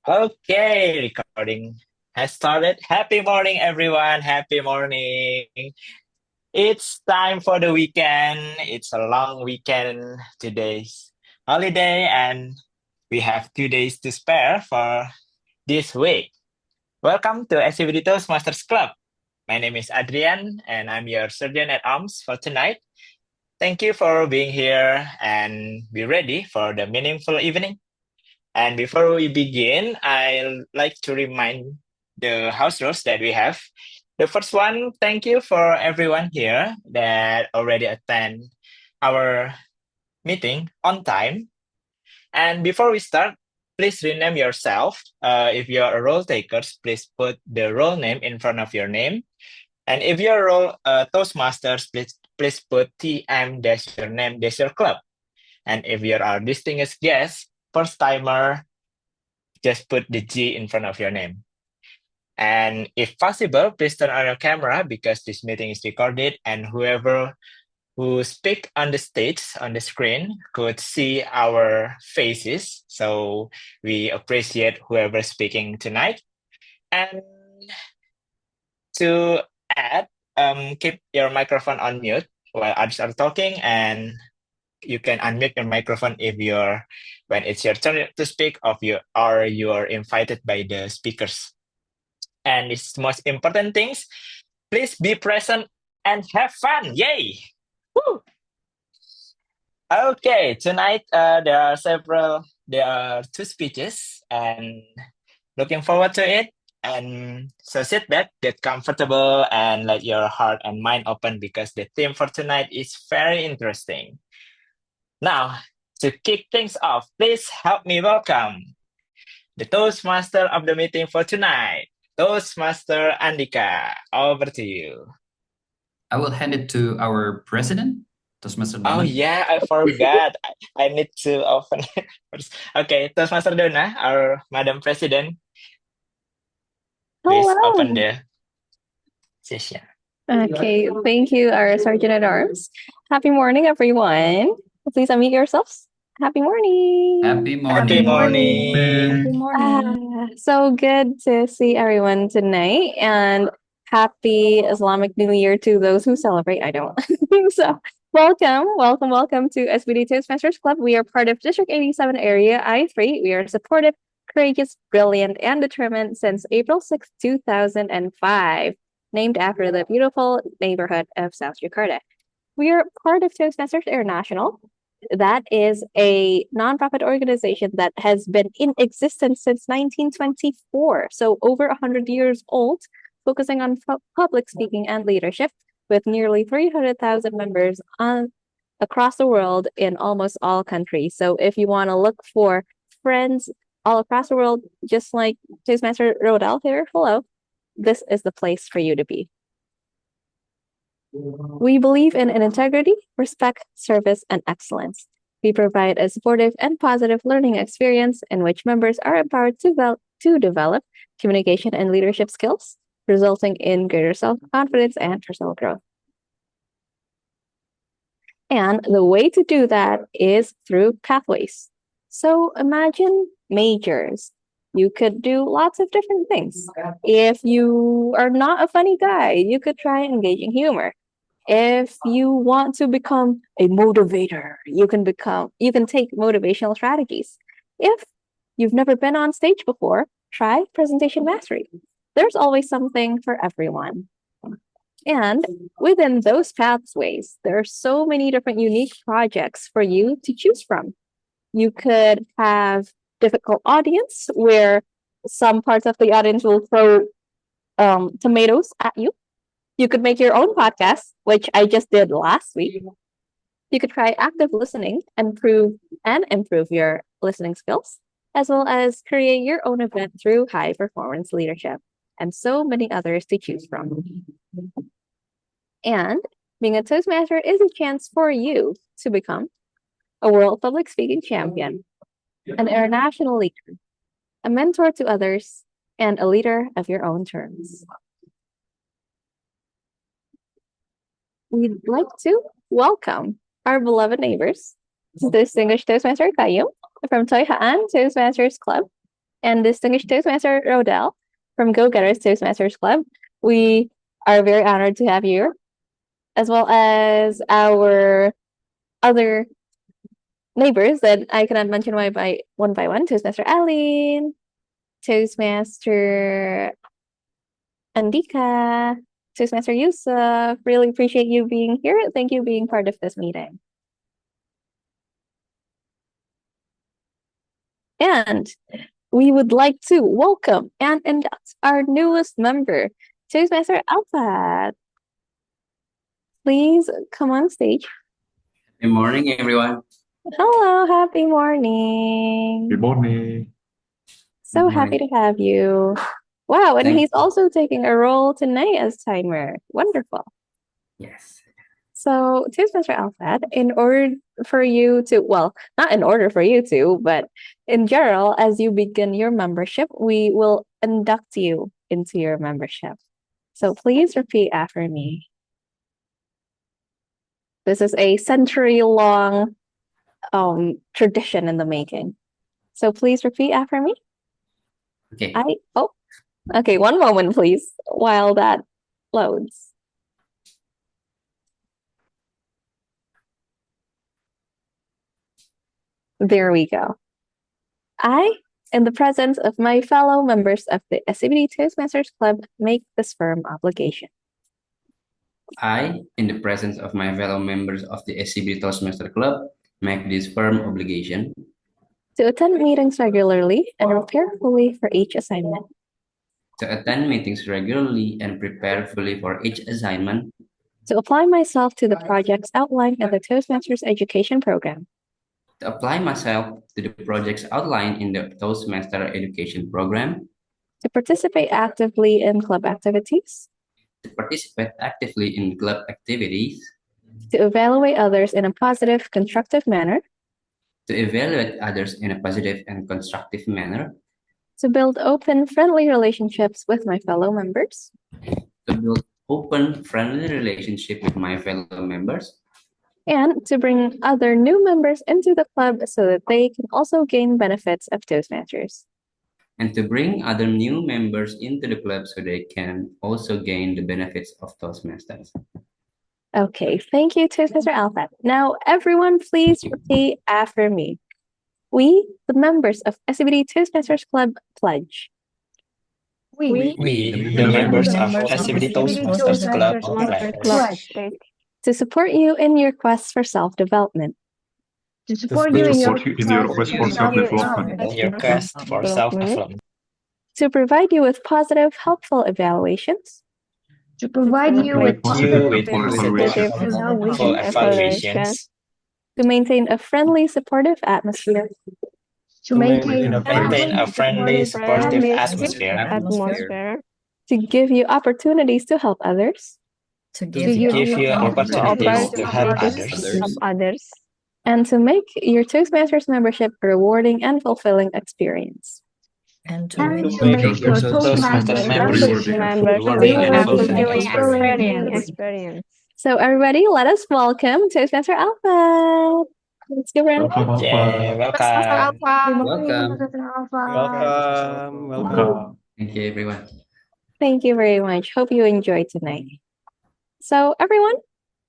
Okay, recording has started. Happy morning, everyone. Happy morning. It's time for the weekend. It's a long weekend. Today's holiday, and we have 2 days to spare for this week. Welcome to SCBD Toastmasters Club. My name is Adrian, and I'm your surgeon at arms for tonight. Thank you for being here and be ready for the meaningful evening. And before we begin, I'd like to remind the house rules that we have. The first one, thank you for everyone here that already attend our meeting on time. And before we start, please rename yourself. If you're a role taker, please put the role name in front of your name. And if you're a role Toastmasters, please put TM dash your name dash your club. And if you're our distinguished guest, first timer, just put the G in front of your name. And if possible, please turn on your camera because this meeting is recorded and whoever who speak on the stage, on the screen, could see our faces. So we appreciate whoever speaking tonight. And to add, keep your microphone on mute while others are talking, and you can unmute your microphone if you're when it's your turn to speak or you are invited by the speakers. And it's most important things, please be present and have fun. Yay! Woo! Okay, tonight there are two speeches and looking forward to it. And so sit back, get comfortable, and let your heart and mind open because the theme for tonight is very interesting. Now, to kick things off, please help me welcome the Toastmaster of the meeting for tonight, Toastmaster Andhyka. Over to you. I will hand it to our president, Toastmaster Oh Donna. yeah, I forgot. I need to open it first. Okay, Toastmaster Donna, our Madam President, please open Hello. the session. Okay, thank you, our Sergeant at Arms. Happy morning, everyone. Please unmute yourselves. Happy morning. Happy Happy morning. morning. Good morning. So good to see everyone tonight, and happy Islamic New Year to those who celebrate. I don't. So welcome to SBD Toastmasters Club. We are part of District 87 area I3. We are supportive, courageous, brilliant, and determined since April 6, 2005, named after the beautiful neighborhood of South Jakarta. We are part of Toastmasters International. That is a nonprofit organization that has been in existence since 1924, so over 100 years old, focusing on public speaking and leadership, with nearly 300,000 members across the world in almost all countries. So if you want to look for friends all across the world, just like Toastmaster Rodel here below, this is the place for you to be. We believe in integrity, respect, service, and excellence. We provide a supportive and positive learning experience in which members are empowered to develop communication and leadership skills, resulting in greater self-confidence and personal growth. And the way to do that is through pathways. So imagine majors. You could do lots of different things. If you are not a funny guy, you could try engaging humor. If you want to become a motivator, you can take motivational strategies. If you've never been on stage before, try presentation mastery. There's always something for everyone. And within those pathways, there are so many different unique projects for you to choose from. You could have difficult audience where some parts of the audience will throw tomatoes at you. You could make your own podcast, which I just did last week. You could try active listening and improve your listening skills, as well as create your own event through high performance leadership, and so many others to choose from. And being a Toastmaster is a chance for you to become a world public speaking champion, an international leader, a mentor to others, and a leader of your own terms. We'd like to welcome our beloved neighbors, the distinguished Toastmaster Qaiyum from Toyhaan Toastmasters Club, and distinguished Toastmaster Rodel from Go Getters Toastmasters Club. We are very honored to have you, as well as our other neighbors that I cannot mention one by one. Toastmaster Aline, Toastmaster Andhyka, Toastmaster Yusuf. Really appreciate you being here. Thank you for being part of this meeting. And we would like to welcome and induct our newest member, Toastmaster Alfin. Please come on stage. Good morning, everyone. Hello, happy morning. Good morning. So Good happy morning. to have you. Wow, and Thank he's also taking a role tonight as timer. Wonderful. Yes. So, Toastmaster Alfred, in order for you to, well, not in order for you to, but in general, as you begin your membership, we will induct you into your membership. So please repeat after me. This is a century-long tradition in the making. So please repeat after me. Okay. Okay, one moment, please, while that loads. There we go. I, in the presence of my fellow members of the SCBD Toastmasters Club, make this firm obligation I, in the presence of my fellow members of the SCBD Toastmaster Club, make this firm obligation to attend meetings regularly and prepare fully for each assignment, to attend meetings regularly and prepare fully for each assignment, to apply myself to the projects outlined in the Toastmasters education program, to apply myself to the projects outlined in the Toastmaster education program, to participate actively in club activities, to participate actively in club activities, to evaluate others in a positive, constructive manner, to evaluate others in a positive and constructive manner, to build open, friendly relationships with my fellow members, to build open, friendly relationship with my fellow members, and to bring other new members into the club so that they can also gain benefits of Toastmasters. and to bring other new members into the club so they can also gain the benefits of Toastmasters. Okay, thank you, Toastmaster Alfred. Now, everyone, please repeat after me. We, the members of SCBD Toastmasters Club, pledge We, the members of SCBD Toastmasters Club, pledge to support you in your quest for self-development, To support you in your quest for self-development. in your quest for self-development, to provide you with positive, helpful evaluations, To provide you with with positive full evaluations, to maintain a friendly, supportive atmosphere, to maintain maintain a friendly, supportive atmosphere, to give you opportunities to help others, to give you opportunities to help others, and to make your Toastmasters membership a rewarding and fulfilling experience. and to make your Toastmasters membership rewarding and fulfilling experience. So everybody, let us welcome Toastmaster Alfin. Let's give her a Yeah, welcome. Welcome. Thank you, everyone. Thank you very much. Hope you enjoyed tonight. So everyone,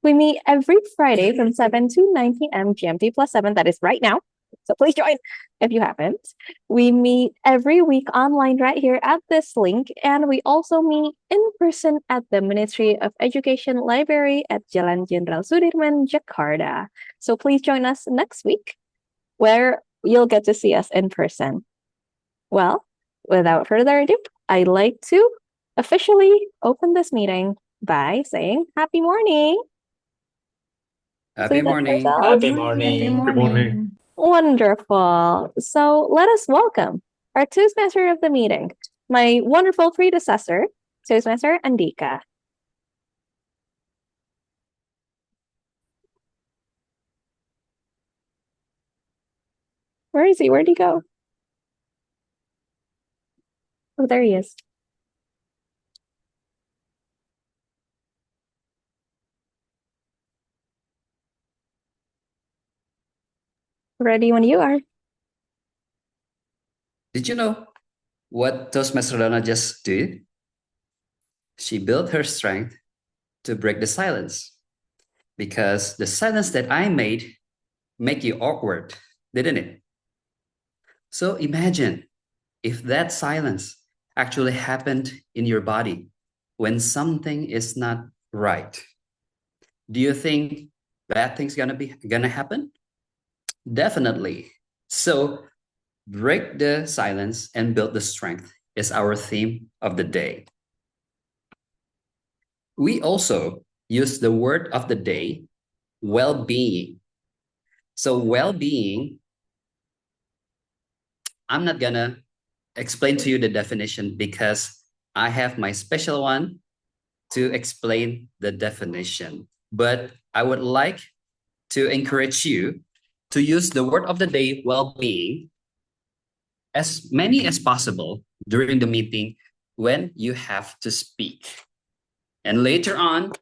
we meet every Friday from 7 to 9 p.m. GMT +7. That is right now. So please join if you haven't. We meet every week online right here at this link. And we also meet in person at the Ministry of Education Library at Jalan Jenderal Sudirman, Jakarta. So please join us next week where you'll get to see us in person. Well, without further ado, I'd like to officially open this meeting by saying happy morning. Happy Please morning. yourself. Happy morning. Good morning. Wonderful. So let us welcome our Toastmaster of the meeting, my wonderful predecessor, Toastmaster Andhyka. Where is he? Where'd he go? Oh, there he is. Ready when you are. Did you know what Toastmaster Lona just did, she built her strength to break the silence. Because the silence that I made make you awkward, didn't it? So imagine if that silence actually happened in your body when something is not right. Do you think bad things gonna happen? Definitely. So break the silence and build the strength is our theme of the day. We also use the word of the day, well-being. So well-being, I'm not gonna explain to you the definition because I have my special one to explain the definition. But I would like to encourage you to use the word of the day, well-being, as many as possible during the meeting when you have to speak. And later on,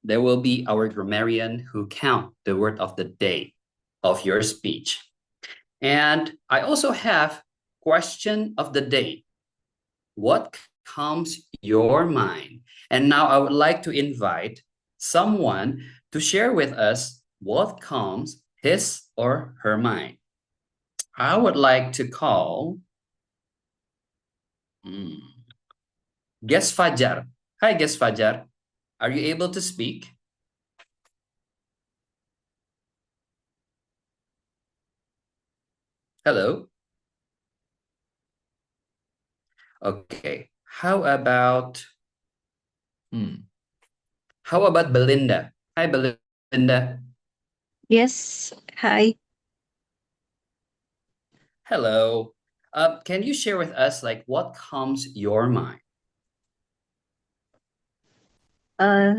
there will be our grammarian who count the word of the day of your speech. And I also have question of the day. What comes your mind? And now I would like to invite someone to share with us what comes his or her mind. I would like to call Guest Fajar. Hi, Guest Fajar. Are you able to speak? Hello? Okay. How about Belinda? Hi, Belinda. Yes, hi. Hello. Can you share with us like what comes your mind?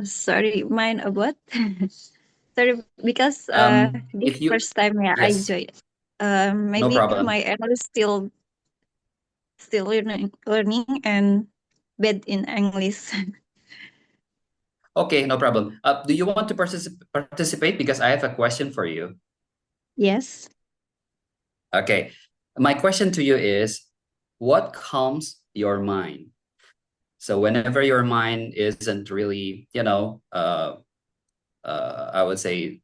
Sorry, mine what? Sorry, because this If you first time I yes, joined. no Maybe problem. my English still learning and bad in English. Okay, no problem. Do you want to participate? Because I have a question for you. Yes. Okay. My question to you is, what calms your mind? So whenever your mind isn't really, I would say,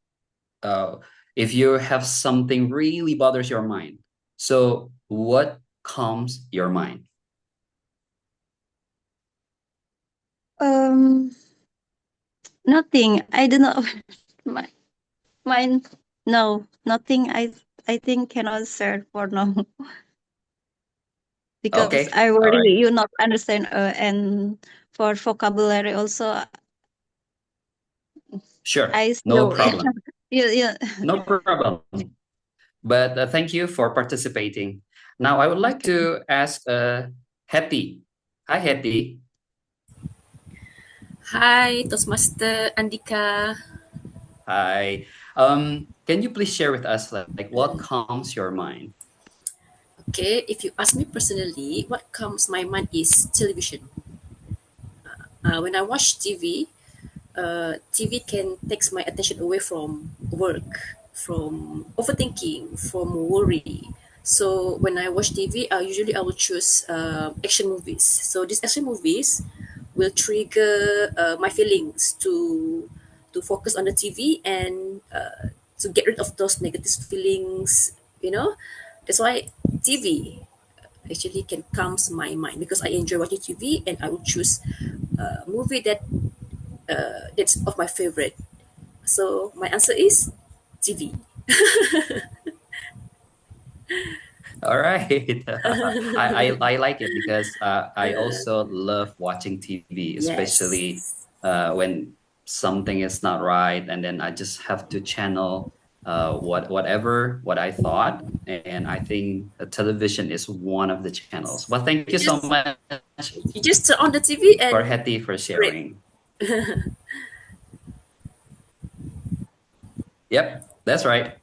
if you have something really bothers your mind, so what calms your mind? Nothing. I don't know. My mine. No, nothing. I think cannot share for now because Okay, I all worry right. you not understand. And for vocabulary also, Sure, I no still problem. yeah. No problem. But thank you for participating. Now I would like Okay. to ask Hetty. Hi, Hetty. Hi, Toastmaster Andhyka. Hi. Can you please share with us like what calms your mind? Okay, if you ask me personally, what comes my mind is television. When I watch TV, TV can take my attention away from work, from overthinking, from worry. So when I watch TV, usually I will choose action movies. So these action movies will trigger my feelings to focus on the TV and to get rid of those negative feelings. You know, that's why TV actually can calms my mind because I enjoy watching TV and I will choose a movie that's of my favorite. So my answer is TV. All right. I like it because I also love watching TV, especially Yes. when something is not right, and then I just have to channel what I thought, and I think television is one of the channels. Well, thank You you so just much you just turn on the TV for and Hetty for great. sharing. Yep, that's right.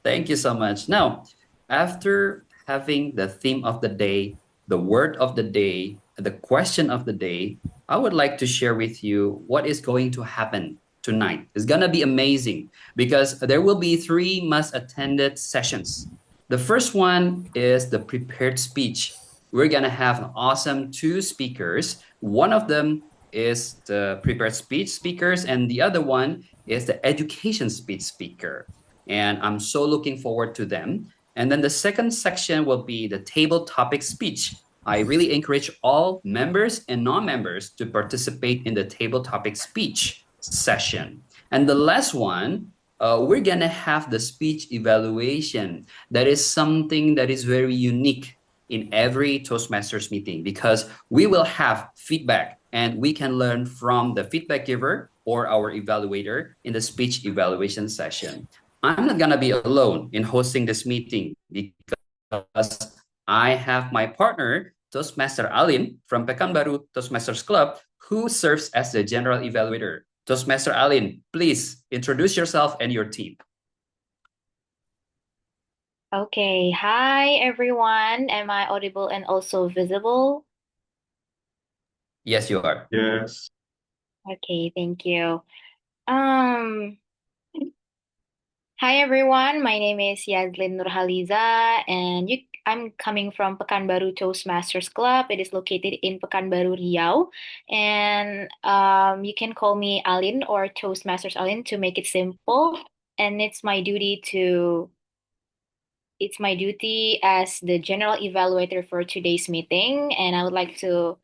Thank you so much. Now, after having the theme of the day, the word of the day, the question of the day, I would like to share with you what is going to happen tonight. It's going to be amazing because there will be three must attended sessions. The first one is the prepared speech we're gonna have awesome two speakers. One of them is the prepared speech speakers, and the other one is the education speech speaker. And I'm so looking forward to them. And then the second section will be the table topic speech. I really encourage all members and non-members to participate in the table topic speech session. And the last one, we're gonna have the speech evaluation. That is something that is very unique in every Toastmasters meeting because we will have feedback and we can learn from the feedback giver or our evaluator in the speech evaluation session. I'm not gonna be alone in hosting this meeting because I have my partner, Toastmaster Alin from Pekanbaru Toastmasters Club, who serves as the general evaluator. Toastmaster Alin, please introduce yourself and your team. Okay, hi everyone. Am I audible and also visible? Yes, you are. Yes. Okay, thank you. Hi everyone. My name is Yazlyn Nurhaliza, and I'm coming from Pekanbaru Toastmasters Club. It is located in Pekanbaru, Riau, and you can call me Alin or Toastmasters Alin to make it simple. And it's my duty as the general evaluator for today's meeting, and I would like to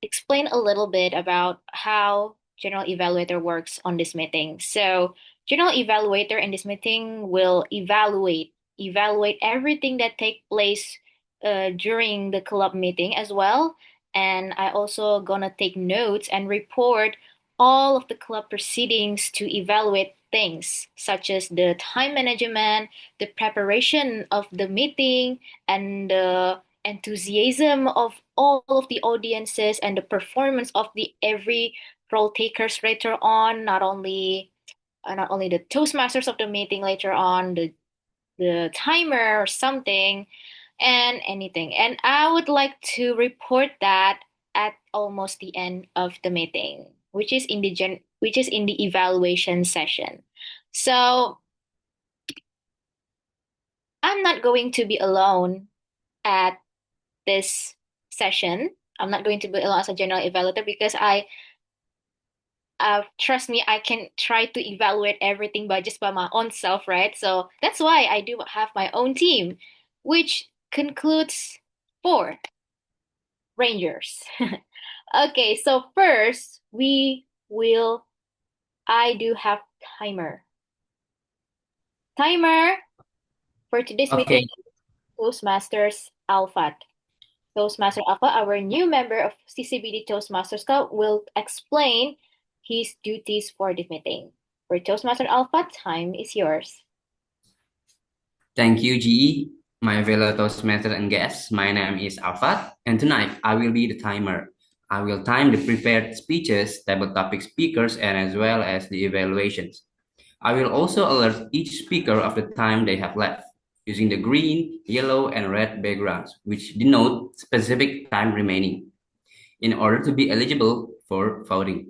explain a little bit about how general evaluator works on this meeting. So, general evaluator in this meeting will evaluate everything that take place during the club meeting as well, and I also gonna take notes and report all of the club proceedings to evaluate things such as the time management, the preparation of the meeting, and the enthusiasm of all of the audiences and the performance of the every role takers later on, not only the toastmasters of the meeting later on, the timer or something, and anything. And I would like to report that at almost the end of the meeting, which is in the evaluation session. So I'm not going to be alone at this session. I'm not going to be alone as a general evaluator because trust me, I can try to evaluate everything by my own self, right? So that's why I do have my own team, which concludes 4 Rangers. Okay, so first I do have timer. Timer for today's meeting, Toastmasters Alpha. Toastmaster Alpha, our new member of SCBD Toastmasters Club, will explain his duties for the meeting. For Toastmaster Alpha, time is yours. Thank you, GE. My fellow Toastmaster and guests, my name is Alfat, and tonight I will be the timer. I will time the prepared speeches, table topic speakers, and as well as the evaluations. I will also alert each speaker of the time they have left, using the green, yellow, and red backgrounds, which denote specific time remaining, in order to be eligible for voting.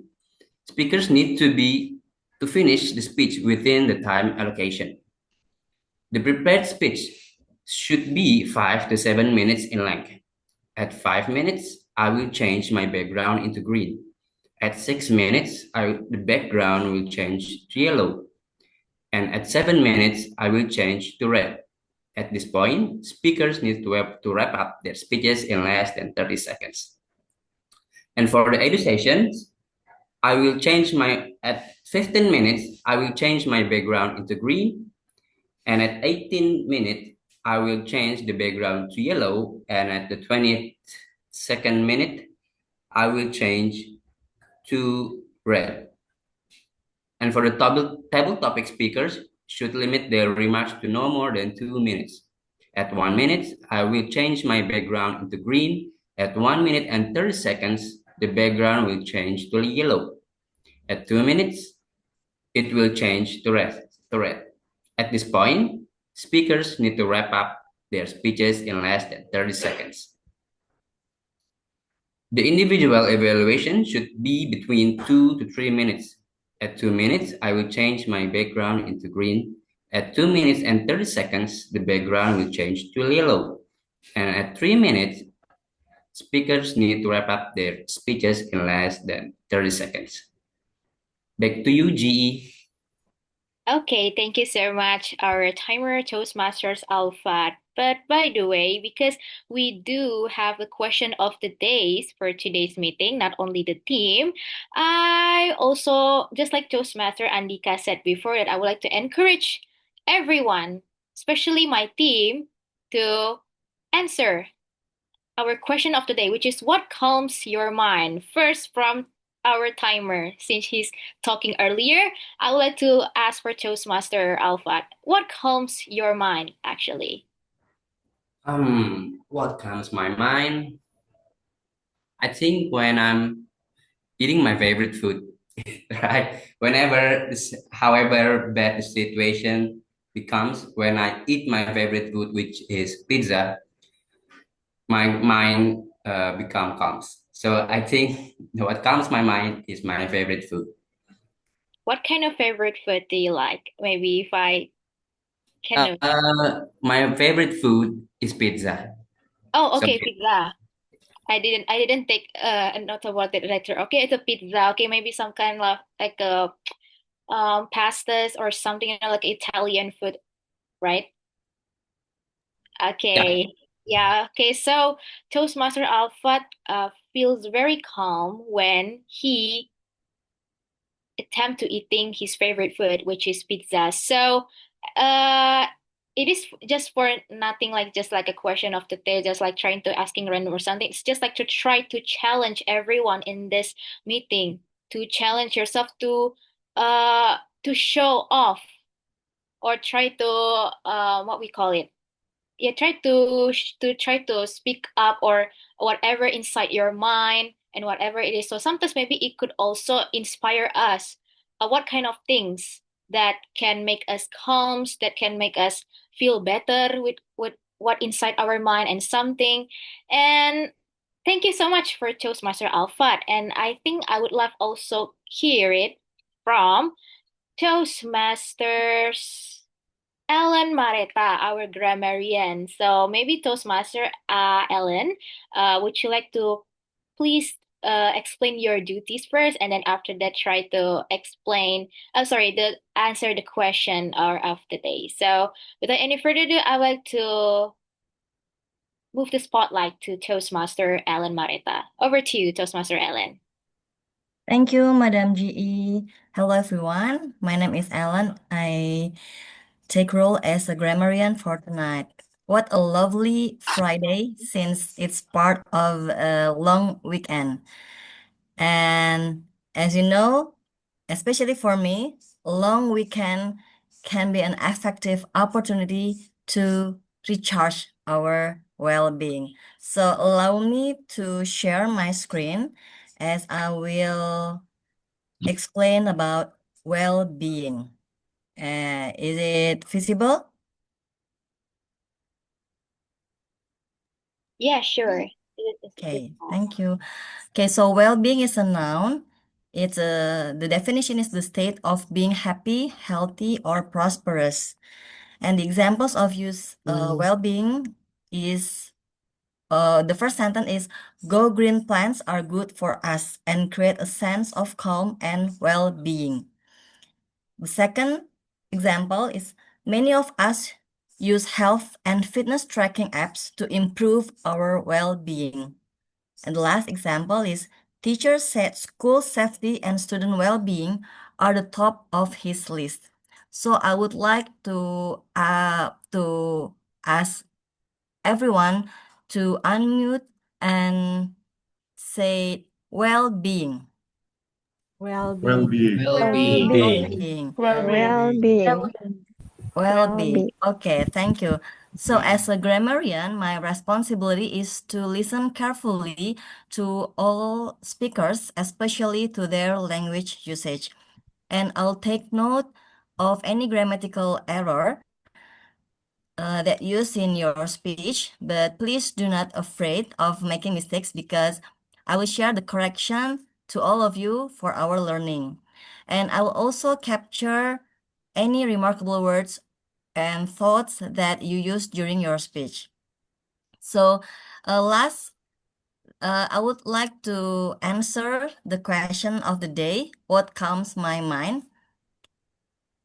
Speakers need to finish the speech within the time allocation. The prepared speech should be 5 to 7 minutes in length. At 5 minutes, I will change my background into green. At 6 minutes, the background will change to yellow. And at 7 minutes, I will change to red. At this point, speakers need to wrap up their speeches in less than 30 seconds. And for the educations, at 15 minutes, I will change my background into green. And at 18 minutes, I will change the background to yellow. And at the 22nd minute, I will change to red. And for the table topic speakers, should limit their remarks to no more than 2 minutes. At 1 minute, I will change my background into green. At 1 minute and 30 seconds, the background will change to yellow. At 2 minutes, it will change to red. At this point, speakers need to wrap up their speeches in less than 30 seconds. The individual evaluation should be between 2 to 3 minutes. At 2 minutes, I will change my background into green. At 2 minutes and 30 seconds, the background will change to yellow. And at 3 minutes, speakers need to wrap up their speeches in less than 30 seconds. Back to you, GE. Okay, thank you so much, our timer Toastmasters Alpha. But by the way, because we do have a question of the days for today's meeting, not only the team, I also, just like Toastmaster Andhyka said before, that I would like to encourage everyone, especially my team, to answer our question of the day, which is what calms your mind? First, from our timer, since he's talking earlier, I would like to ask for Toastmaster Alpha. What calms your mind, actually? What comes my mind? I think when I'm eating my favorite food, right? However bad the situation becomes, when I eat my favorite food, which is pizza, my mind become calm. So I think what calms my mind is my favorite food. What kind of favorite food do you like? Maybe if I can know. My favorite food is pizza. Oh, So okay, pizza. I didn't take a note about it later. Okay, it's a pizza. Okay, maybe some kind of like a pastas or something, like Italian food, right? yeah, Okay. Yeah. Okay. So Toastmaster Alpha feels very calm when he attempt to eating his favorite food, which is pizza. So, uh, it is just for nothing like just like a question of the day, just like trying to asking random or something. It's just like to try to challenge everyone in this meeting, to challenge yourself to show off or try to what we call it, yeah, try to speak up or whatever inside your mind and whatever it is. So sometimes maybe it could also inspire us, what kind of things that can make us calm, that can make us feel better with what inside our mind and something. And thank you so much for Toastmaster Alpha, and I think I would love also hear it from Toastmasters Ellen Mareta, our grammarian. So maybe Toastmaster Ellen, would you like to please explain your duties first, and then after that try to explain, the answer the question or of the day. So without any further ado, I would like to move the spotlight to Toastmaster Ellen Mareta. Over to you, Toastmaster Ellen. Thank you, Madam GE. Hello, everyone. My name is Ellen. I take role as a grammarian for tonight. What a lovely Friday since it's part of a long weekend. And as you know, especially for me, a long weekend can be an effective opportunity to recharge our well-being. So allow me to share my screen as I will explain about well-being. Is it visible? Yeah, sure. Okay, thank you. Okay, so well-being is a noun. It's the definition is the state of being happy, healthy, or prosperous. And the examples of use well-being is the first sentence is go green plants are good for us and create a sense of calm and well-being. The second example is many of us use health and fitness tracking apps to improve our well-being. And the last example is teacher said school safety and student well-being are the top of his list. So I would like to ask everyone to unmute and say well-being. Well-being. Well-being. Well-being. Well-being. Well-being. Okay, thank you. So as a grammarian, my responsibility is to listen carefully to all speakers, especially to their language usage. And I'll take note of any grammatical error that used in your speech, but please do not afraid of making mistakes because I will share the correction to all of you for our learning. And I will also capture any remarkable words and thoughts that you use during your speech. So I would like to answer the question of the day. What comes my mind?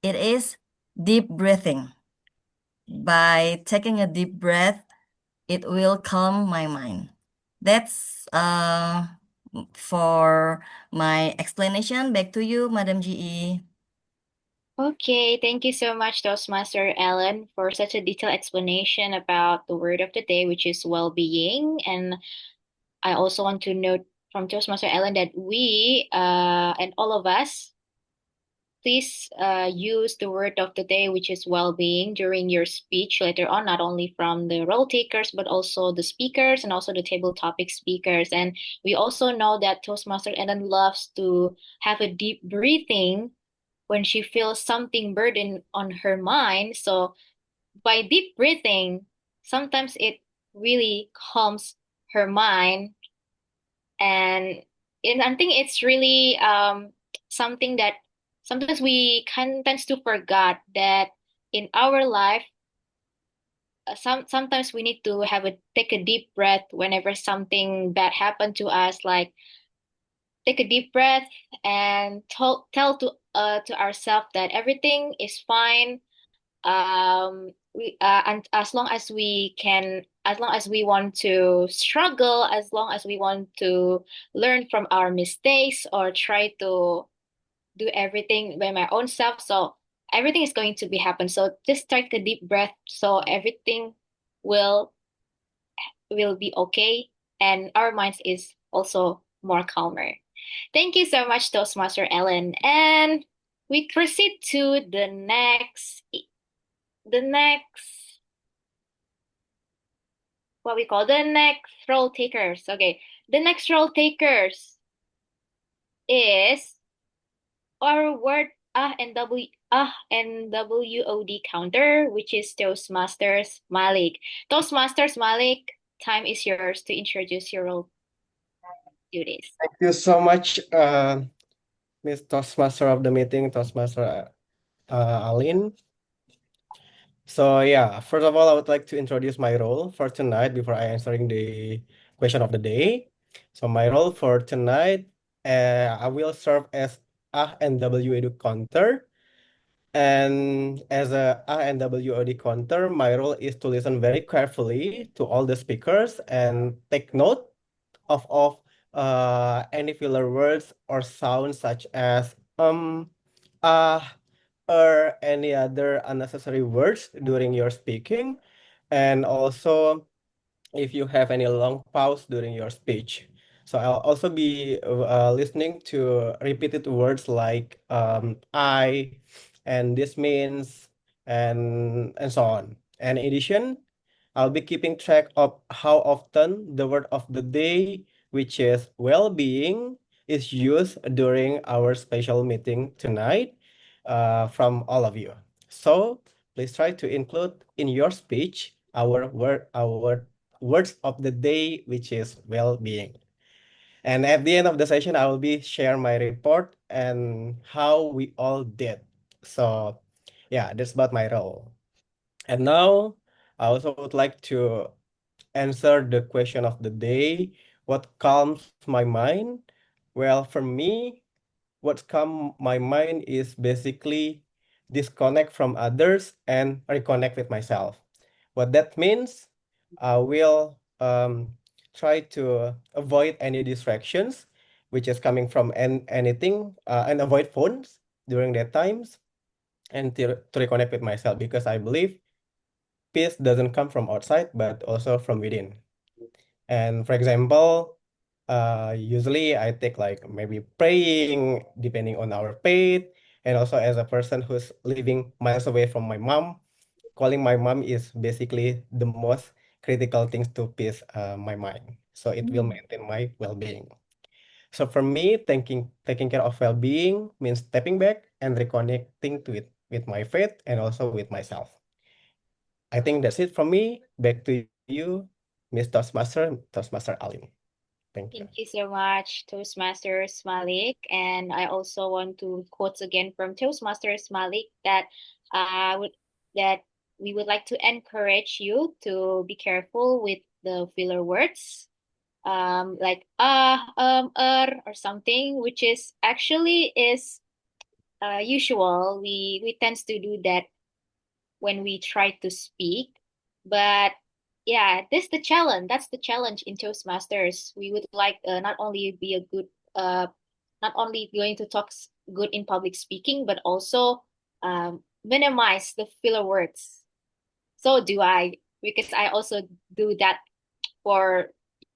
It is deep breathing. By taking a deep breath, it will calm my mind. That's for my explanation. Back to you, Madam GE. Okay, thank you so much, Toastmaster Ellen, for such a detailed explanation about the word of the day, which is well-being. And I also want to note from Toastmaster Ellen that we and all of us, please use the word of the day, which is well-being, during your speech later on, not only from the role takers, but also the speakers and also the table topic speakers. And we also know that Toastmaster Ellen loves to have a deep breathing when she feels something burden on her mind. So by deep breathing, sometimes it really calms her mind. And I think it's really something that sometimes we can tends to forget that in our life, sometimes we need to take a deep breath whenever something bad happened to us, like take a deep breath and tell to ourselves that everything is fine. And as long as we can, as long as we want to struggle, as long as we want to learn from our mistakes or try to do everything by my own self, so everything is going to be happen. So just take a deep breath, so everything will be okay, and our minds is also more calmer. Thank you so much, Toastmaster Ellen. And we proceed to the next what we call the next role takers. Okay, the next role takers is our word and WOD counter, which is Toastmasters Maliq. Toastmasters Maliq, time is yours to introduce your role duties. Thank you so much, Miss Toastmaster of the meeting, Toastmaster Alin. So yeah, first of all, I would like to introduce my role for tonight before I answering the question of the day. So my role for tonight, I will serve as and WOD counter. And as a and WOD counter, my role is to listen very carefully to all the speakers and take note of any filler words or sounds such as ah, or any other unnecessary words during your speaking, and also if you have any long pause during your speech. So I'll also be listening to repeated words like I, and this means, and so on. And in addition, I'll be keeping track of how often the word of the day, which is well-being, is used during our special meeting tonight from all of you. So please try to include in your speech our words of the day, which is well-being. And at the end of the session, I will be share my report and how we all did. So yeah, that's about my role. And now I also would like to answer the question of the day. What calms my mind? Well, for me, what calms my mind is basically disconnect from others and reconnect with myself. What that means, I will try to avoid any distractions, which is coming from anything, and avoid phones during that times, and to reconnect with myself, because I believe peace doesn't come from outside, but also from within. And for example, usually I take like maybe praying, depending on our faith, and also as a person who's living miles away from my mom, calling my mom is basically the most critical things to peace my mind. So it will maintain my well-being. So for me, taking care of well-being means stepping back and reconnecting to it with my faith and also with myself. I think that's it from me. Back to you, Miss Toastmaster Alim. Thank you. Thank you so much, Toastmasters Maliq. And I also want to quote again from Toastmasters Maliq that that we would like to encourage you to be careful with the filler words. like or something, which is actually is usual. We tend to do that when we try to speak, but yeah, this the challenge. That's the challenge in Toastmasters. We would like not only be a good not only going to talk good in public speaking, but also minimize the filler words. So do I, because I also do that for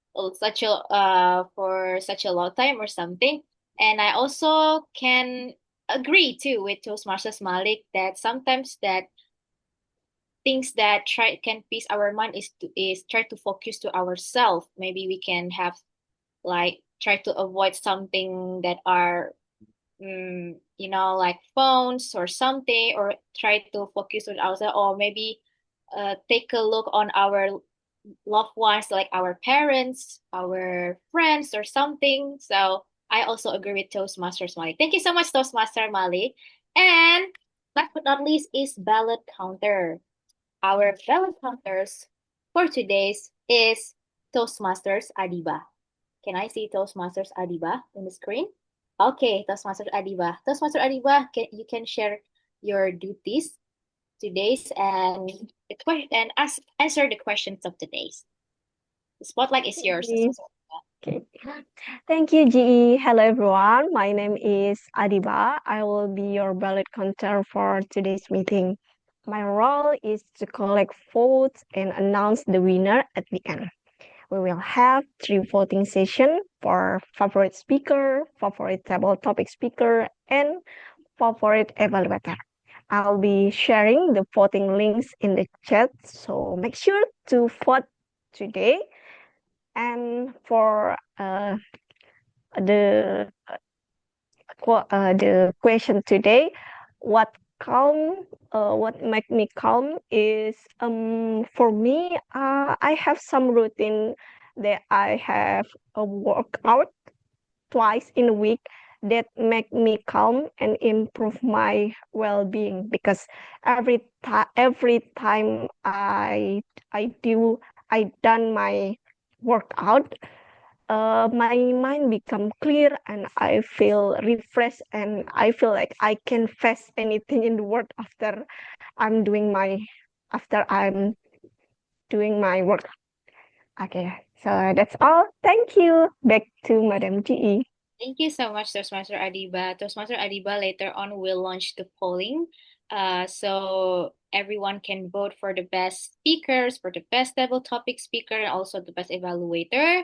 for such a long time or something. And I also can agree too with Toastmasters Maliq that sometimes that things that try can piece our mind is try to focus to ourselves. Maybe we can have like try to avoid something that are like phones or something, or try to focus on ourselves, or maybe take a look on our loved ones, like our parents, our friends, or something. So I also agree with Toastmasters Mali. Thank you so much, Toastmaster Mali. And last but not least is ballot counter. Our ballot counters for today's is Toastmasters Adibah. Can I see Toastmasters Adibah in the screen? Okay, Toastmasters Adibah. Toastmaster Adibah, you can share your duties today's and the question and answer the questions of today's. The spotlight is yours. Okay. Thank you, GE. Hello, everyone. My name is Adibah. I will be your ballot counter for today's meeting. My role is to collect votes and announce the winner at the end. We will have 3 voting sessions for favorite speaker, favorite table topic speaker, and favorite evaluator. I'll be sharing the voting links in the chat, so make sure to vote today. And for the question today, what make me calm is for me, I have some routine that I have a workout twice in a week that make me calm and improve my well-being, because every time I done my workout, my mind become clear and I feel refreshed, and I feel like I can face anything in the world after I'm doing my work. Okay, so that's all. Thank you. Back to Madam GE. Thank you so much, Toastmaster Adibah. Toastmaster Adibah later on will launch the polling. So everyone can vote for the best speakers, for the best table topic speaker, and also the best evaluator.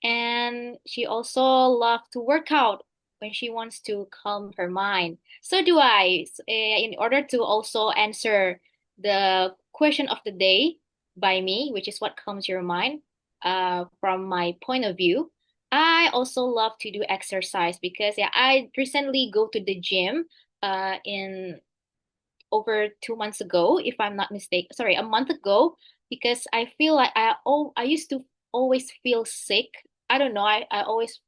And she also loves to work out when she wants to calm her mind. So do I. In order to also answer the question of the day by me, which is what calms your mind, from my point of view, I also love to do exercise because I recently go to the gym in over 2 months ago, if I'm not mistaken. Sorry, a month ago, because I feel like I used to always feel sick. I don't know. I always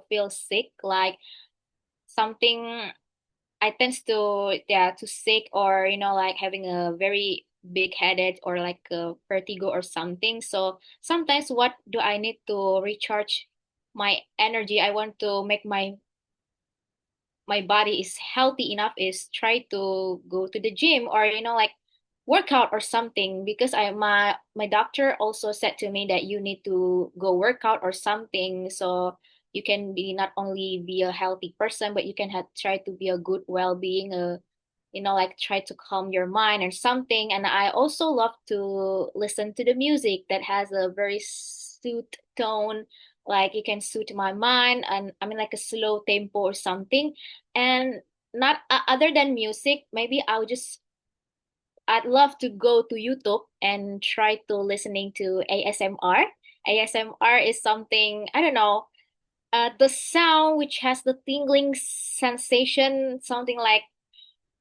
feel sick, like something. I tends to sick, or like having a very big headache or like a vertigo or something. So sometimes what do I need to recharge my energy? I want to make my body is healthy enough is try to go to the gym, or like workout or something, because my doctor also said to me that you need to go workout or something, so you can be not only be a healthy person, but you can try to be a good well-being, like try to calm your mind or something. And I also love to listen to the music that has a very sooth tone, like it can suit my mind, and I mean like a slow tempo or something. And not other than music, maybe I'd love to go to YouTube and try to listening to ASMR. ASMR is something, I don't know, the sound which has the tingling sensation, something like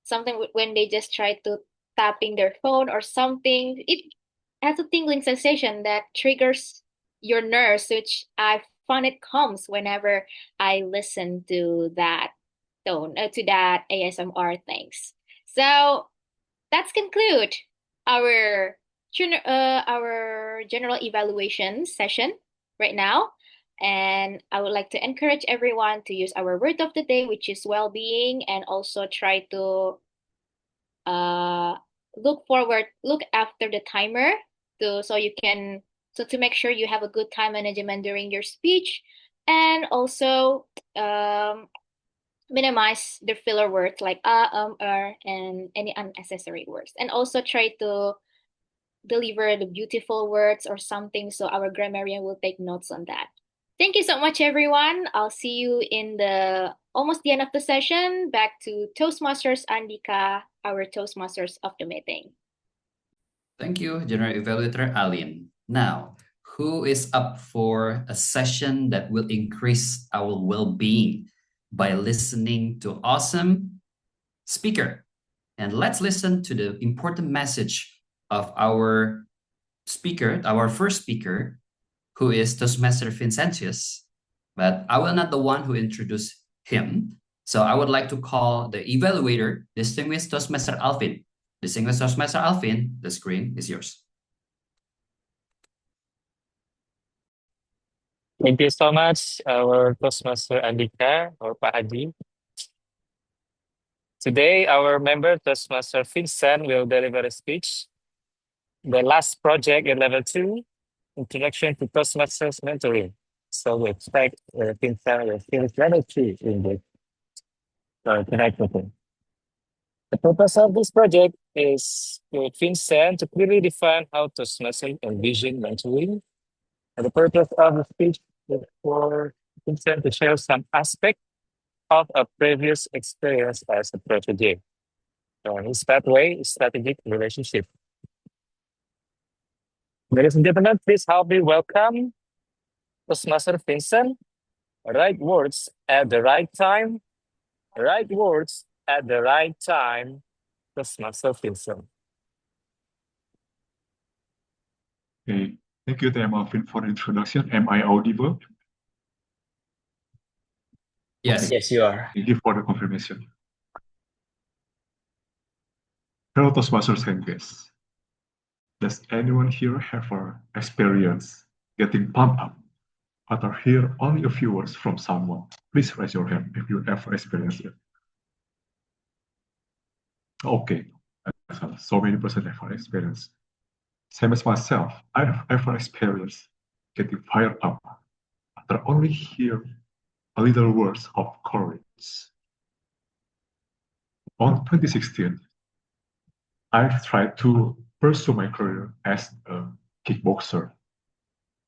something when they just try to tapping their phone or something. It has a tingling sensation that triggers your nerves, which I find it calms whenever I listen to that tone, to that ASMR things. So that's conclude our our general evaluation session right now. And I would like to encourage everyone to use our word of the day, which is well-being, and also try to look after the timer to make sure you have a good time management during your speech, and also minimize the filler words like and any unnecessary words, and also try to deliver the beautiful words or something so our grammarian will take notes on that. Thank you so much, everyone. I'll see you in almost the end of the session. Back to Toastmasters Andhyka, our Toastmasters of the meeting. Thank you, General Evaluator Alin. Now, who is up for a session that will increase our well-being by listening to awesome speaker? And let's listen to the important message of our speaker, our first speaker, who is Toastmaster Vincentius. But I will not the one who introduced him. So I would like to call the evaluator, distinguished Toastmaster Alfin. Distinguished Toastmaster Alfin, the screen is yours. Thank you so much, our Toastmaster Andhyka or Pak Haji. Today, our member Toastmaster Vincent will deliver a speech. The last project in level 2, Introduction to Toastmasters Mentoring. So we expect Vincent will finish level 2 in this tonight meeting. The purpose of this project is for Vincent to clearly define how Toastmasters envision mentoring. And the purpose of the speech is for Vincent to share some aspect of a previous experience as a protege. So his pathway is strategic relationship. Ladies and gentlemen, please help me welcome Toastmaster Vincent. Right words at the right time. Right words at the right time. Toastmaster Vincent. Okay. Thank you, Alfin, for the introduction. Am I audible? Yes. Yes, you are. Thank you for the confirmation. Hello, Toastmasters and guests. Does anyone here have an experience getting pumped up, but are here only a few words from someone? Please raise your hand if you ever experienced it. Okay, so many persons have experienced. Same as myself, I have ever experienced getting fired up after only hear a little words of courage. On 2016, I tried to pursue my career as a kickboxer.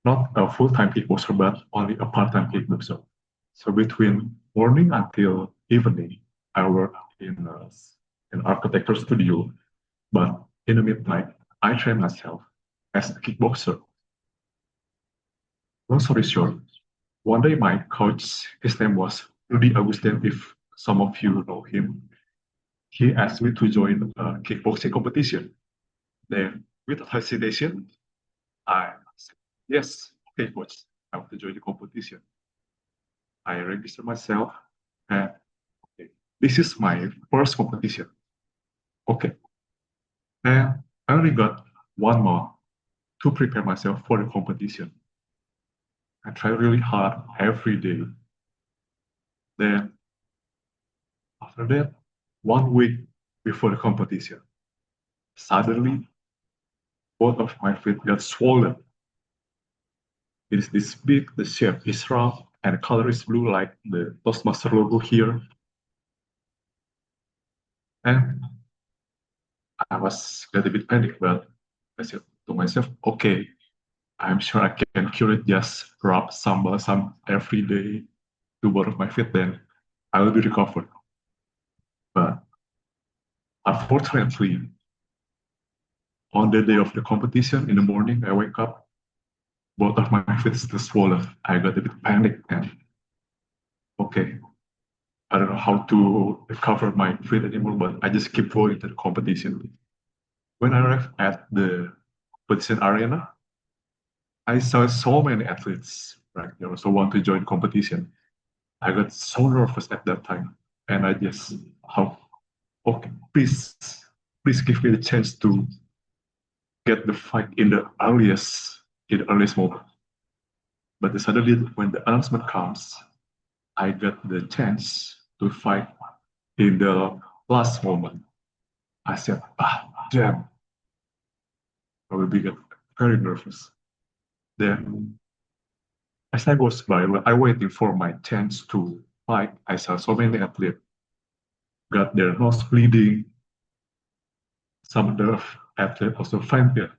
Not a full-time kickboxer, but only a part-time kickboxer. So between morning until evening, I work in an architecture studio. But in the midnight, I train myself as a kickboxer. Long story short, one day my coach, his name was Rudy Agustin, if some of you know him, he asked me to join a kickboxing competition. Then, without hesitation, I said, yes, okay, coach, I want to join the competition. I registered myself, and okay, this is my first competition. Okay. And I only got 1 month to prepare myself for the competition. I try really hard every day. Then, after that, 1 week before the competition, suddenly, both of my feet got swollen. It is this big, the shape is round, and the color is blue like the Toastmaster logo here. And I was a little bit panicked, but I said to myself, okay, I'm sure I can cure it, just rub some balsam every day to both of my feet, then I will be recovered. But unfortunately, on the day of the competition in the morning, I wake up, both of my feet still swollen. I got a bit panicked and okay, I don't know how to recover my feet anymore, but I just keep going to the competition. When I arrived at the competition arena, I saw so many athletes, right? They also want to join competition. I got so nervous at that time, and I just, okay, please give me the chance to get the fight in the earliest moment. But suddenly, when the announcement comes, I got the chance to fight in the last moment. I said, damn. I will be very nervous. Then, as I was by, I waiting for my chance to fight. I saw so many athletes got their nose bleeding. Some of the athletes also fainted.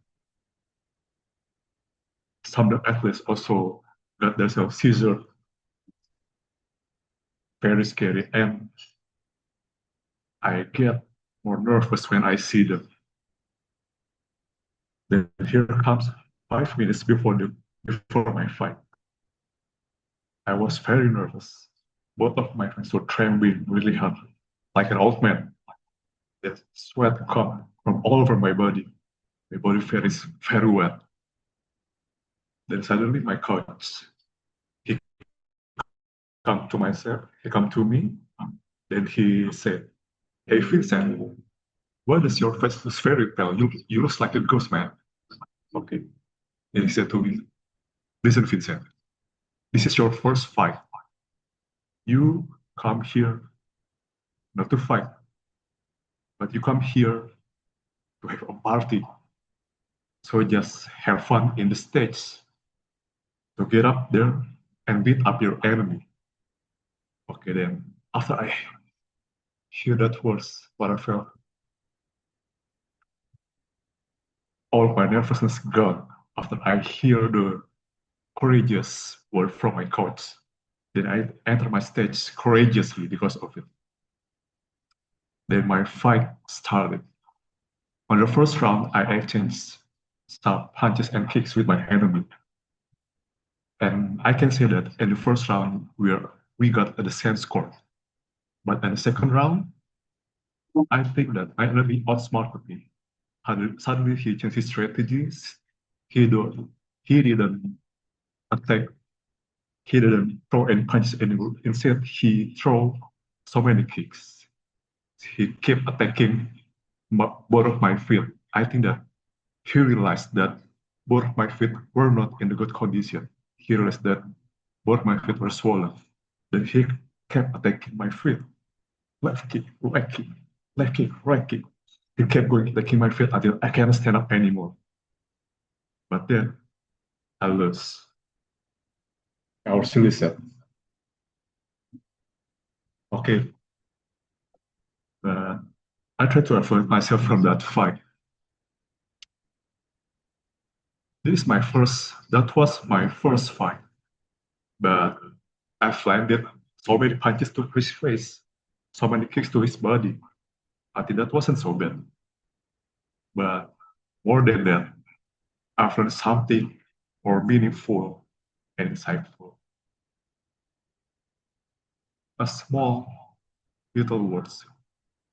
Some of the athletes also got themselves scissored. Very scary. And I get more nervous when I see them. Then here comes 5 minutes before my fight. I was very nervous. Both of my friends were trembling really hard, like an old man. The sweat come from all over my body. My body is very wet. Then suddenly my coach, he come to myself, he come to me. Then he said, "Hey Vincent, why does your face look very pale? You look like a ghost man." Okay. Then he said to me, "Listen, Vincent, this is your first fight. You come here not to fight, but you come here to have a party. So just have fun in the stage. So get up there and beat up your enemy." Okay, then after I hear that words, what I felt, all my nervousness gone. After I hear the courageous word from my coach, then I enter my stage courageously because of it. Then my fight started. On the first round, I exchanged some punches and kicks with my enemy. And I can say that in the first round, we got the same score. But in the second round, I think that my enemy outsmarted me. Suddenly he changed his strategies. He didn't attack. He didn't throw any punches anymore. Instead, he threw so many kicks. He kept attacking both of my feet. I think that he realized that both of my feet were not in the good condition. He realized that both my feet were swollen. Then he kept attacking my feet. Left kick, right kick, left kick, right kick. He kept going attacking my feet until I cannot stand up anymore. But then I lost. Our silly said, okay. I tried to avoid myself from that fight. That was my first fight. But I've landed so many punches to his face, so many kicks to his body. I think that wasn't so bad. But more than that, I've learned something more meaningful and insightful. A small little words,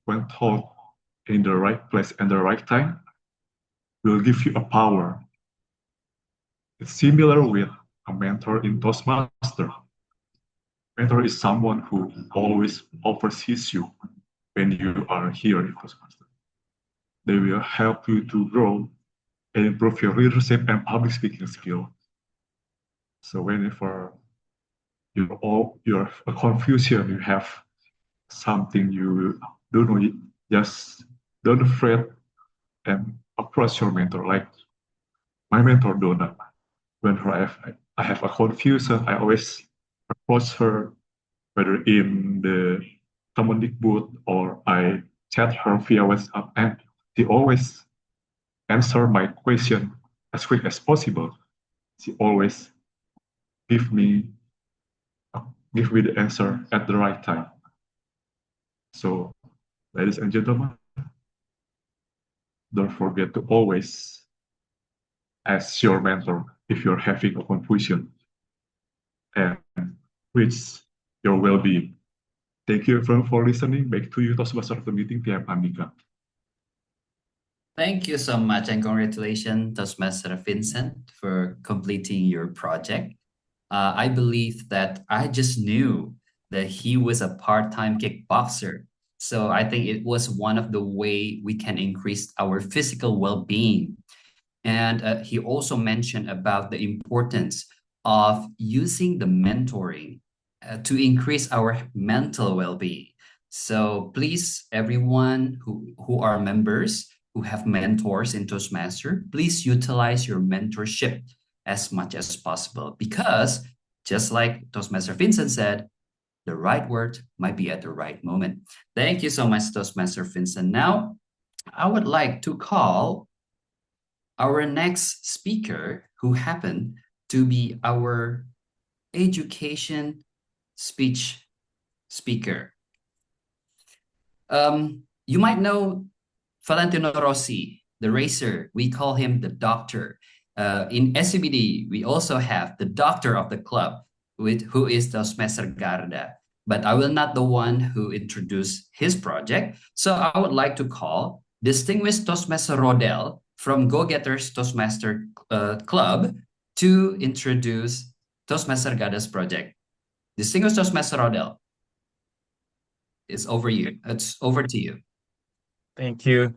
when told in the right place and the right time, will give you a power. It's similar with a mentor in Toastmasters. Mentor is someone who always oversees you when you are here in Toastmasters. They will help you to grow and improve your leadership and public speaking skill. So whenever you're a confusion, you have something you don't know, just don't afraid and approach your mentor. Like my mentor Donna, whenever I have a confusion, I always approach her, whether in the command booth or I chat her via WhatsApp, and she always answer my question as quick as possible. She always give me the answer at the right time. So, ladies and gentlemen, don't forget to always ask your mentor if you're having a confusion and which your well-being. Thank you everyone for listening. Back to you, Toastmaster of the meeting, PM Andhyka. Thank you so much, and congratulations, Toastmaster Vincent, for completing your project. I believe that I just knew that he was a part-time kickboxer. So I think it was one of the way we can increase our physical well-being. And he also mentioned about the importance of using the mentoring to increase our mental well-being. So please, everyone who are members, who have mentors in Toastmaster, please utilize your mentorship as much as possible, because just like Toastmaster Vincent said, the right word might be at the right moment. Thank you so much, Toastmaster Vincent. Now, I would like to call our next speaker, who happened to be our education speech speaker. You might know Valentino Rossi, the racer. We call him the doctor. In SCBD, we also have the doctor of the club, who is Toastmaster Garda. But I will not the one who introduced his project. So I would like to call distinguished Toastmaster Rodel from Go Getters Toastmaster Club to introduce Toastmaster Garda's project. Distinguished Toastmaster Rodel, it's over to you. Thank you.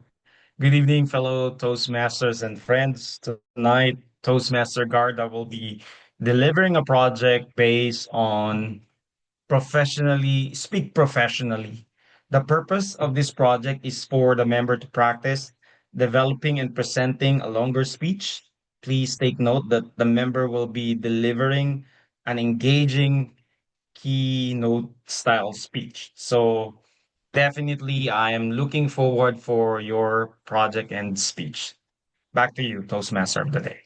Good evening, fellow Toastmasters and friends. Tonight, Toastmaster Garda will be delivering a project based on speak professionally. The purpose of this project is for the member to practice developing and presenting a longer speech. Please take note that the member will be delivering an engaging keynote style speech. So definitely, I am looking forward for your project and speech. Back to you, Toastmaster of the day.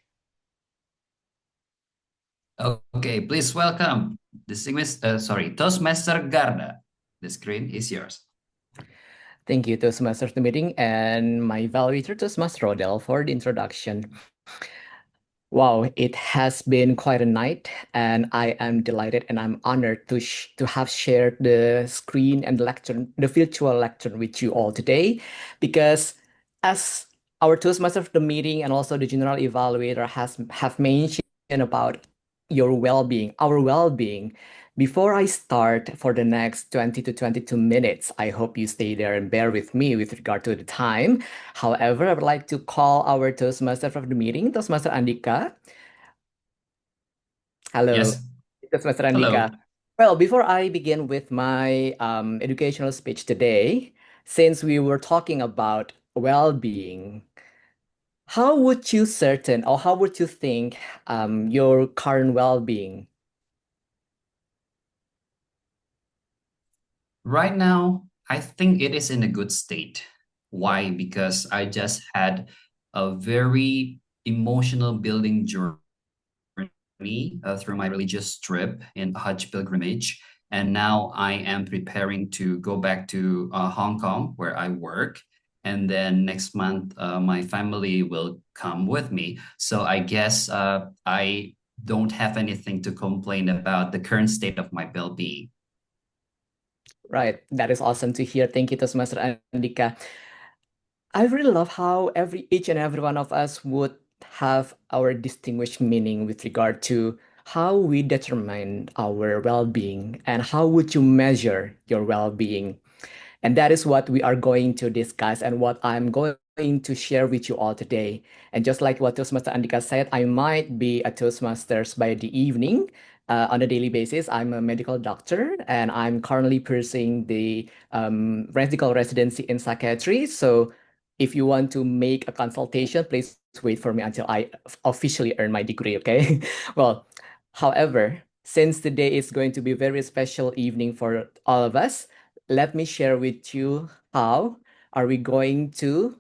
Okay, please welcome Toastmaster Garda. The screen is yours. Thank you, Toastmasters the meeting, and my evaluator, Toastmaster Rodel, for the introduction. Wow, it has been quite a night, and I am delighted and I'm honored to have shared the screen and the virtual lecture with you all today, because as our Toastmaster of the meeting and also the general evaluator have mentioned about your well-being, our well-being. Before I start for the next 20 to 22 minutes, I hope you stay there and bear with me with regard to the time. However, I would like to call our Toastmaster of the meeting, Toastmaster Andhyka. Hello, Yes. Toastmaster Hello. Andhyka. Well, before I begin with my educational speech today, since we were talking about well-being, how would you think your current well-being? Right now, I think it is in a good state. Why? Because I just had a very emotional building journey through my religious trip in Hajj pilgrimage. And now I am preparing to go back to Hong Kong, where I work. And then next month, my family will come with me. So I guess I don't have anything to complain about the current state of my well-being. Right, that is awesome to hear. Thank you, Toastmaster Andhyka. I really love how each and every one of us would have our distinguished meaning with regard to how we determine our well-being and how would you measure your well-being. And that is what we are going to discuss and what I'm going to share with you all today. And just like what Toastmaster Andhyka said, I might be a Toastmasters by the evening. On a daily basis, I'm a medical doctor and I'm currently pursuing the medical residency in psychiatry. So if you want to make a consultation, please wait for me until I officially earn my degree, okay? Well, however, since today is going to be a very special evening for all of us, let me share with you how are we going to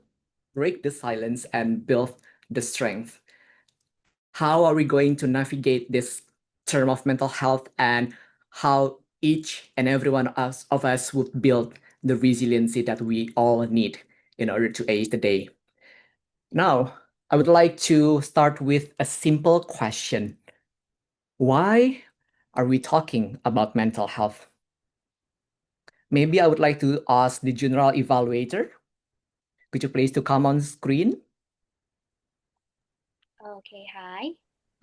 break the silence and build the strength. How are we going to navigate this term of mental health and how each and every one of us would build the resiliency that we all need in order to ace the day. Now, I would like to start with a simple question. Why are we talking about mental health? Maybe I would like to ask the general evaluator. Could you please to come on screen? Okay, hi.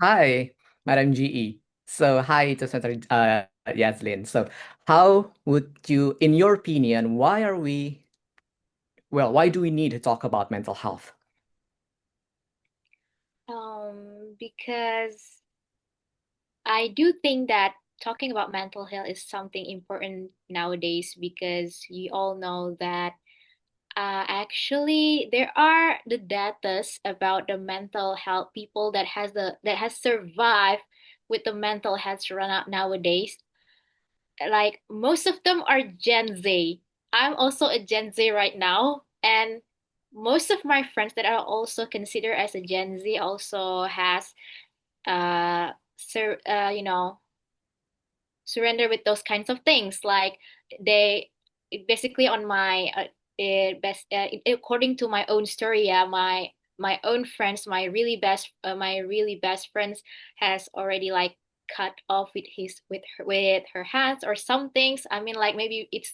Hi, Madam GE. So hi to Senator Yazlyn. So how would you, in your opinion, why do we need to talk about mental health? Because I do think that talking about mental health is something important nowadays because you all know that actually there are the datas about the mental health people that has survived with the mental health run out nowadays. Like most of them are Gen Z. I'm also a Gen Z right now, and most of my friends that are also considered as a Gen Z also has you know, surrender with those kinds of things. Like they basically on my according to my own story, yeah, my own friends, my really best friends has already like cut off with with her hands or some things. I mean, like maybe it's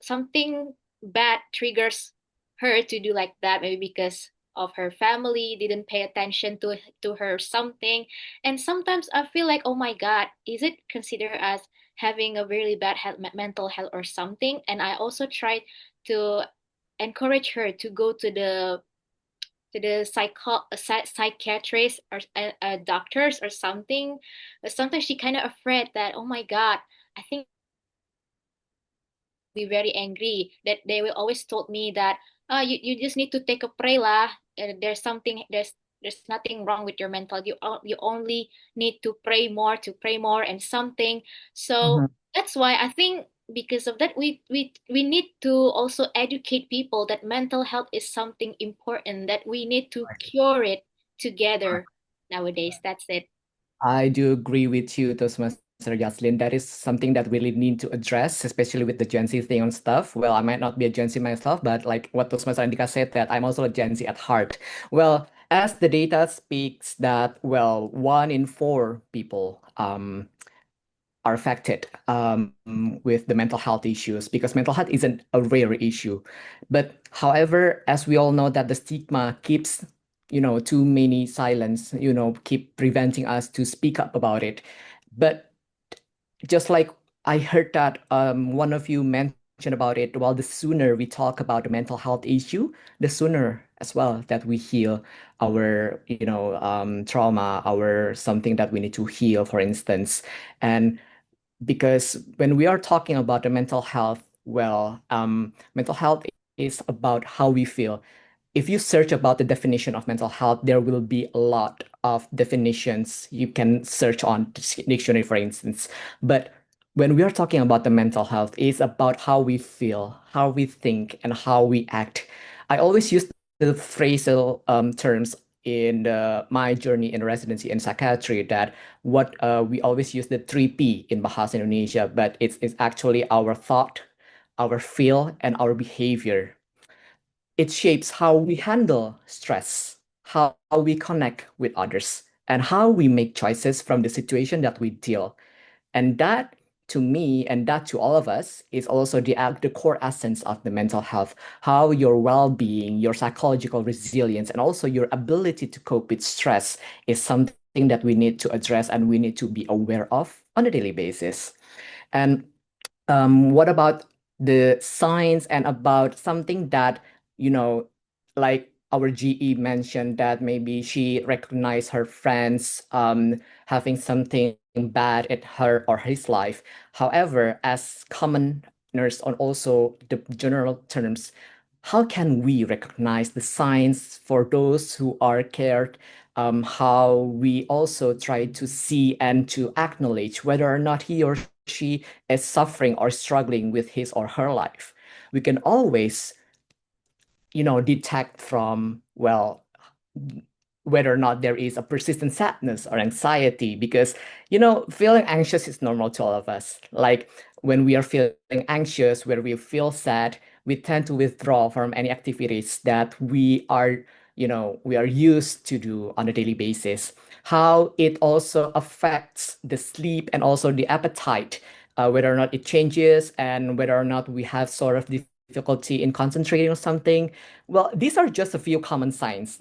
something bad triggers her to do like that, maybe because of her family didn't pay attention to her something. And sometimes I feel like, oh my God, is it considered as having a really bad mental health or something? And I also tried to encourage her to go to the psychiatrist or doctors or something. But sometimes she kind of afraid that, oh my God, I think be very angry that they will always told me that you just need to take a pray lah. There's nothing wrong with your mental. You only need to pray more and something. So that's why I think because of that we need to also educate people that mental health is something important, that we need to cure it together nowadays. That's it. I do agree with you, Toastmaster Yazlyn. That is something that really need to address, especially with the Gen Z thing and stuff. Well, I might not be a Gen Z myself, but like what Toastmaster Andhyka said, that I'm also a Gen Z at heart. Well, as the data speaks that, well, 1 in 4 people are affected with the mental health issues, because mental health isn't a rare issue. But however, as we all know that the stigma keeps, too many silence, keep preventing us to speak up about it. But just like I heard that one of you mentioned about it, well, the sooner we talk about the mental health issue, the sooner as well that we heal our, trauma, our something that we need to heal, for instance. And because when we are talking about the mental health, well, mental health is about how we feel. If you search about the definition of mental health, there will be a lot of definitions you can search on dictionary, for instance. But when we are talking about the mental health, it's about how we feel, how we think, and how we act. I always use the phrasal terms in my journey in residency in psychiatry, that what we always use the 3P in Bahasa Indonesia, but it's actually our thought, our feel, and our behavior. It shapes how we handle stress, how we connect with others, and how we make choices from the situation that we deal. And that, to me, and that to all of us, is also the core essence of the mental health. How your well-being, your psychological resilience, and also your ability to cope with stress is something that we need to address and we need to be aware of on a daily basis. And what about the signs and about something that, like our GE mentioned, that maybe she recognized her friends having something bad at her or his life. However, as commoners on also the general terms, how can we recognize the signs for those who are cared? How we also try to see and to acknowledge whether or not he or she is suffering or struggling with his or her life. We can always, detect from, well, whether or not there is a persistent sadness or anxiety, because, feeling anxious is normal to all of us. Like when we are feeling anxious, where we feel sad, we tend to withdraw from any activities that we are used to do on a daily basis. How it also affects the sleep and also the appetite, whether or not it changes, and whether or not we have sort of difficulty in concentrating on something. Well, these are just a few common signs.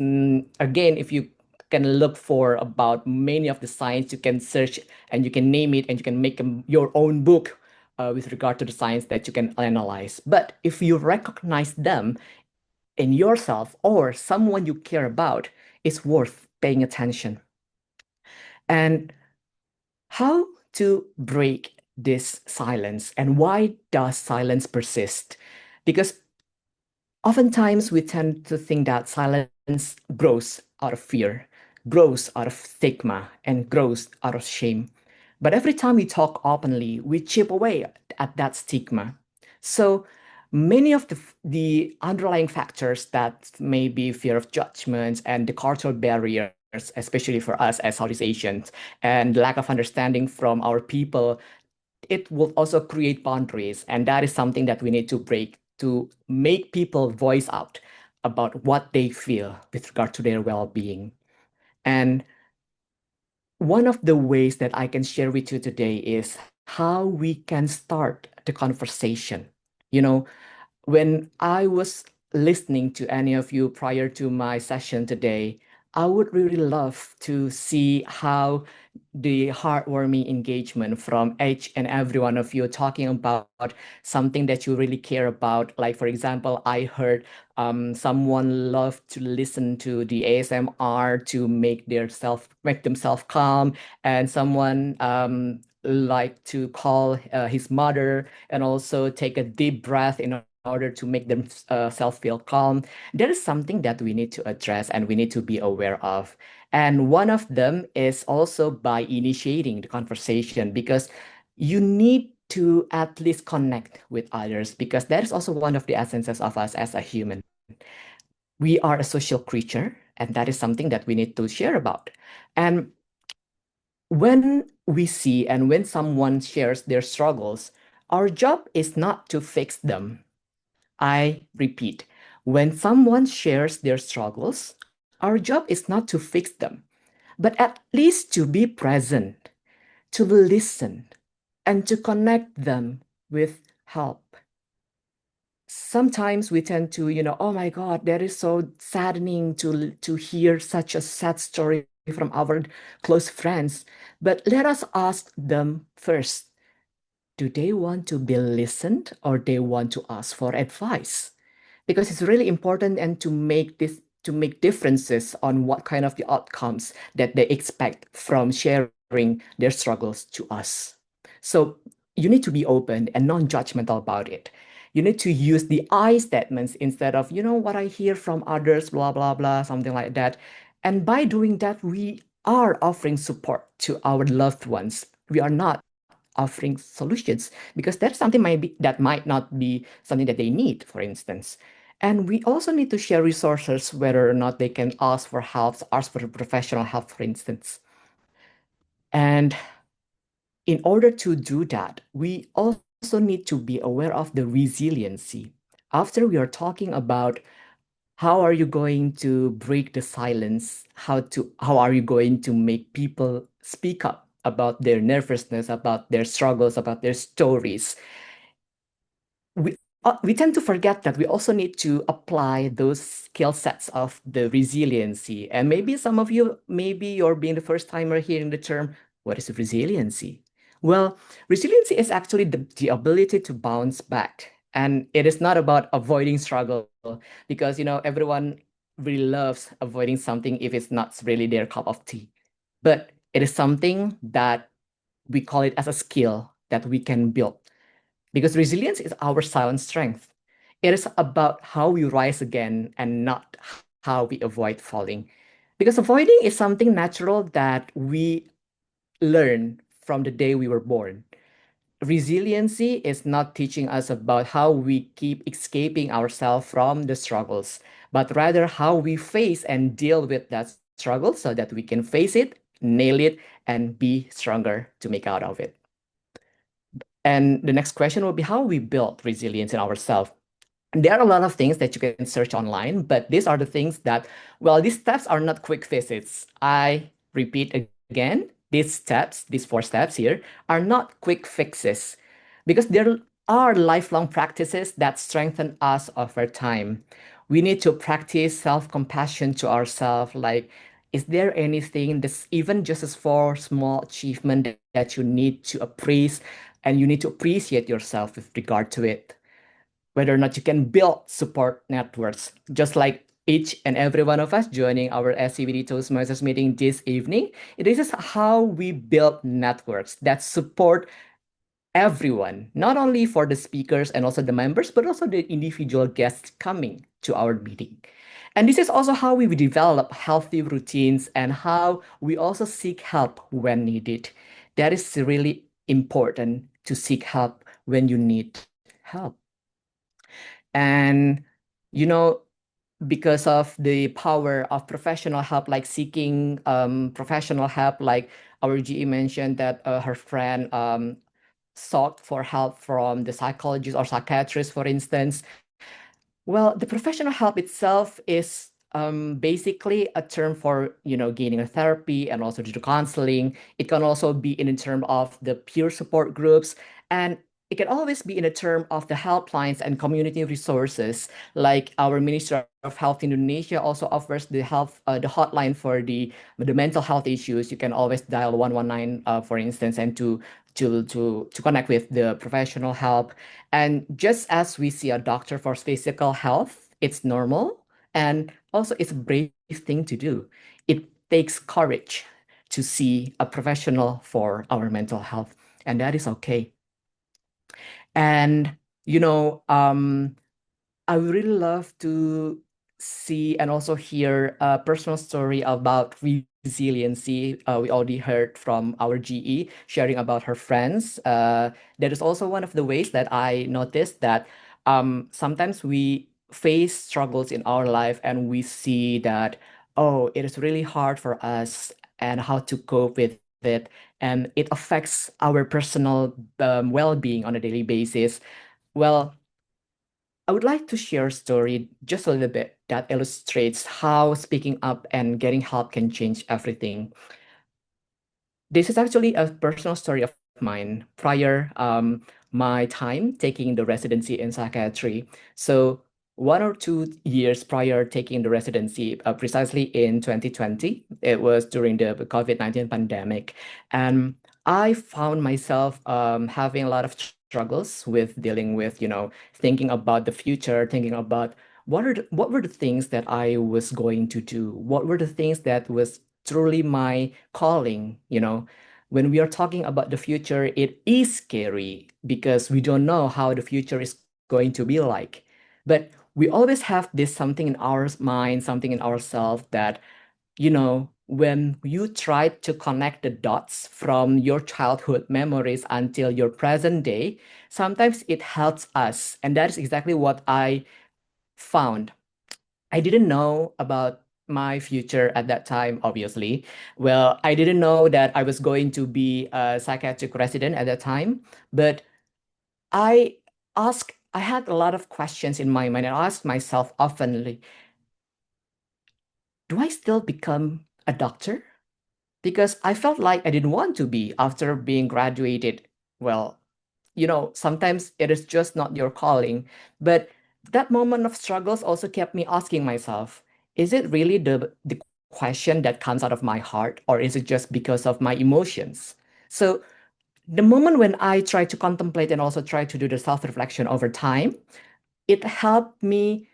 Again, if you can look for about many of the signs, you can search and you can name it and you can make your own book with regard to the signs that you can analyze. But if you recognize them in yourself or someone you care about, it's worth paying attention. And how to break this silence and why does silence persist? Because oftentimes we tend to think that silence grows out of fear, grows out of stigma, and grows out of shame. But every time we talk openly, we chip away at that stigma. So many of the underlying factors that may be fear of judgment and the cultural barriers, especially for us as Southeast Asians, and lack of understanding from our people, it will also create boundaries. And that is something that we need to break to make people voice out about what they feel with regard to their well-being. And one of the ways that I can share with you today is how we can start the conversation. You know, when I was listening to any of you prior to my session today, I would really love to see how the heartwarming engagement from each and every one of you talking about something that you really care about. Like, for example, I heard someone love to listen to the ASMR to make themselves calm, and someone like to call his mother and also take a deep breath in order to make themselves feel calm. There is something that we need to address and we need to be aware of. And one of them is also by initiating the conversation, because you need to at least connect with others, because that is also one of the essences of us as a human. We are a social creature, and that is something that we need to share about. And when we see and when someone shares their struggles, our job is not to fix them. I repeat, when someone shares their struggles, our job is not to fix them, but at least to be present, to listen, and to connect them with help. Sometimes we tend to, oh my God, that is so saddening to hear such a sad story from our close friends. But let us ask them first, do they want to be listened or they want to ask for advice? Because it's really important and to make differences on what kind of the outcomes that they expect from sharing their struggles to us. So you need to be open and non-judgmental about it. You need to use the I statements instead of, what I hear from others, blah, blah, blah, something like that. And by doing that, we are offering support to our loved ones. We are not offering solutions, because that's something that might not be something that they need, for instance. And we also need to share resources, whether or not they can ask for help, ask for professional help, for instance. And in order to do that, we also need to be aware of the resiliency. After we are talking about how are you going to break the silence, how are you going to make people speak up about their nervousness, about their struggles, about their stories, we tend to forget that we also need to apply those skill sets of the resiliency. And maybe some of you, maybe you're being the first timer hearing the term, what is resiliency? Well, resiliency is actually the ability to bounce back. And it is not about avoiding struggle, because, everyone really loves avoiding something if it's not really their cup of tea. But it is something that we call it as a skill that we can build, because resilience is our silent strength. It is about how we rise again and not how we avoid falling. Because avoiding is something natural that we learn from the day we were born. Resiliency is not teaching us about how we keep escaping ourselves from the struggles, but rather how we face and deal with that struggle so that we can face it, nail it, and be stronger to make out of it. And the next question will be how we build resilience in ourselves. There are a lot of things that you can search online, but these are the things that, well, these steps are not quick fixes. I repeat again, these 4 steps here, are not quick fixes, because there are lifelong practices that strengthen us over time. We need to practice self-compassion to ourselves. Like, is there anything that's even just as for small achievement that you need to appraise, and you need to appreciate yourself with regard to it? Whether or not you can build support networks, just like each and every one of us joining our SCBD Toastmasters meeting this evening. This is how we build networks that support everyone, not only for the speakers and also the members, but also the individual guests coming to our meeting. And this is also how we develop healthy routines and how we also seek help when needed. That is really important to seek help when you need help. And, you know, because of the power of professional help, like seeking professional help, like our GE mentioned that her friend sought for help from the psychologist or psychiatrist, for instance. Well, the professional help itself is basically a term for, gaining a therapy and also to do counseling. It can also be in term of the peer support groups, and it can always be in a term of the helplines and community resources. Like our Ministry of Health in Indonesia also offers the the hotline for the mental health issues. You can always dial 119, for instance, and to connect with the professional help. And just as we see a doctor for physical health, it's normal and also it's a brave thing to do. It takes courage to see a professional for our mental health, and that is okay. And I would really love to see and also hear a personal story about resiliency. We already heard from our GE sharing about her friends. That is also one of the ways that I noticed that sometimes we face struggles in our life and we see that, oh, it is really hard for us and how to cope with it. And it affects our personal well-being on a daily basis. Well, I would like to share a story just a little bit that illustrates how speaking up and getting help can change everything. This is actually a personal story of mine prior my time taking the residency in psychiatry. So 1 or 2 years prior taking the residency, precisely in 2020, it was during the COVID-19 pandemic. And I found myself having a lot of struggles with dealing with, thinking about the future, thinking about what were the things that I was going to do? What were the things that was truly my calling? When we are talking about the future, it is scary because we don't know how the future is going to be like. But we always have this something in our mind, something in ourselves that, when you try to connect the dots from your childhood memories until your present day, sometimes it helps us. And that is exactly what I found. I didn't know about my future at that time, obviously. Well, I didn't know that I was going to be a psychiatric resident at that time, but I had a lot of questions in my mind and I asked myself oftenly, do I still become a doctor? Because I felt like I didn't want to be after being graduated. Well, sometimes it is just not your calling. But that moment of struggles also kept me asking myself, is it really the question that comes out of my heart, or is it just because of my emotions? So the moment when I try to contemplate and also try to do the self-reflection over time, it helped me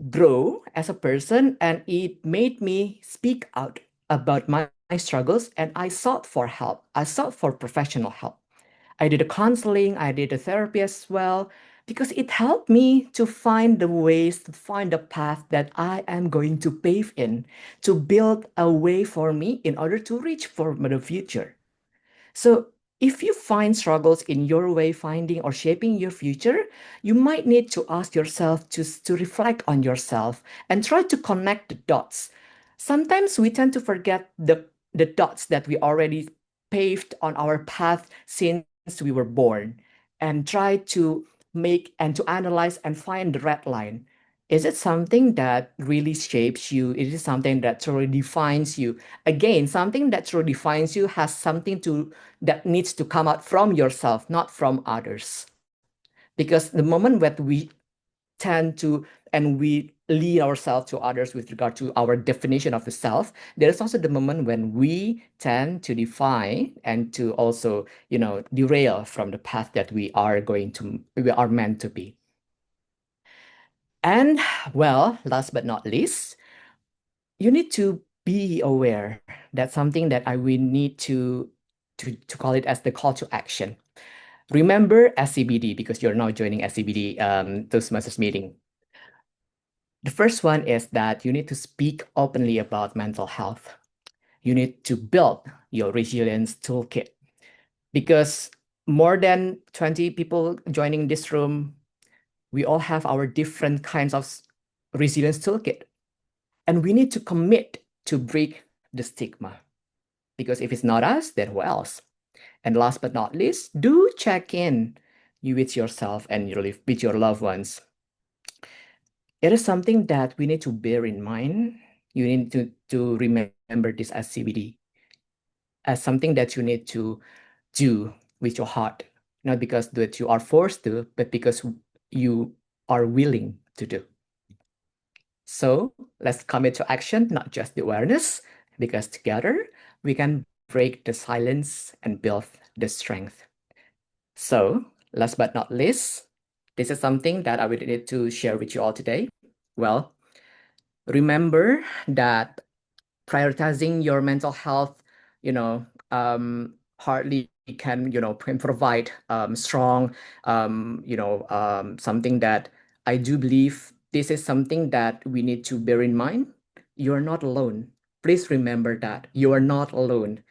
grow as a person and it made me speak out about my struggles, and I sought for help. I sought for professional help. I did a counseling, I did a therapy as well, because it helped me to find the ways, to find the path that I am going to pave in, to build a way for me in order to reach for the future. So if you find struggles in your way finding or shaping your future, you might need to ask yourself to reflect on yourself and try to connect the dots. Sometimes we tend to forget the dots that we already paved on our path since we were born and try to make and to analyze and find the red line. Is it something that really shapes you? Is it something that truly defines you? Again, something that truly defines you has something that needs to come out from yourself, not from others. Because the moment that we tend to and we lead ourselves to others with regard to our definition of the self, there is also the moment when we tend to define and to also, derail from the path that we are meant to be. And well, last but not least, you need to be aware. That's something that I will need to call it as the call to action. Remember SCBD, because you're now joining SCBD Toastmasters meeting. The first one is that you need to speak openly about mental health. You need to build your resilience toolkit, because more than 20 people joining this room, we all have our different kinds of resilience toolkit. And we need to commit to break the stigma, because if it's not us, then who else? And last but not least, do check in with yourself and with your loved ones. It is something that we need to bear in mind. You need to remember this as CBD, as something that you need to do with your heart, not because that you are forced to, but because you are willing to do. So let's commit to action, not just the awareness, because together we can break the silence and build the strength. So last but not least, this is something that I would need to share with you all today. Well, remember that prioritizing your mental health, hardly can provide strong, something that I do believe this is something that we need to bear in mind. You are not alone. Please remember that you are not alone,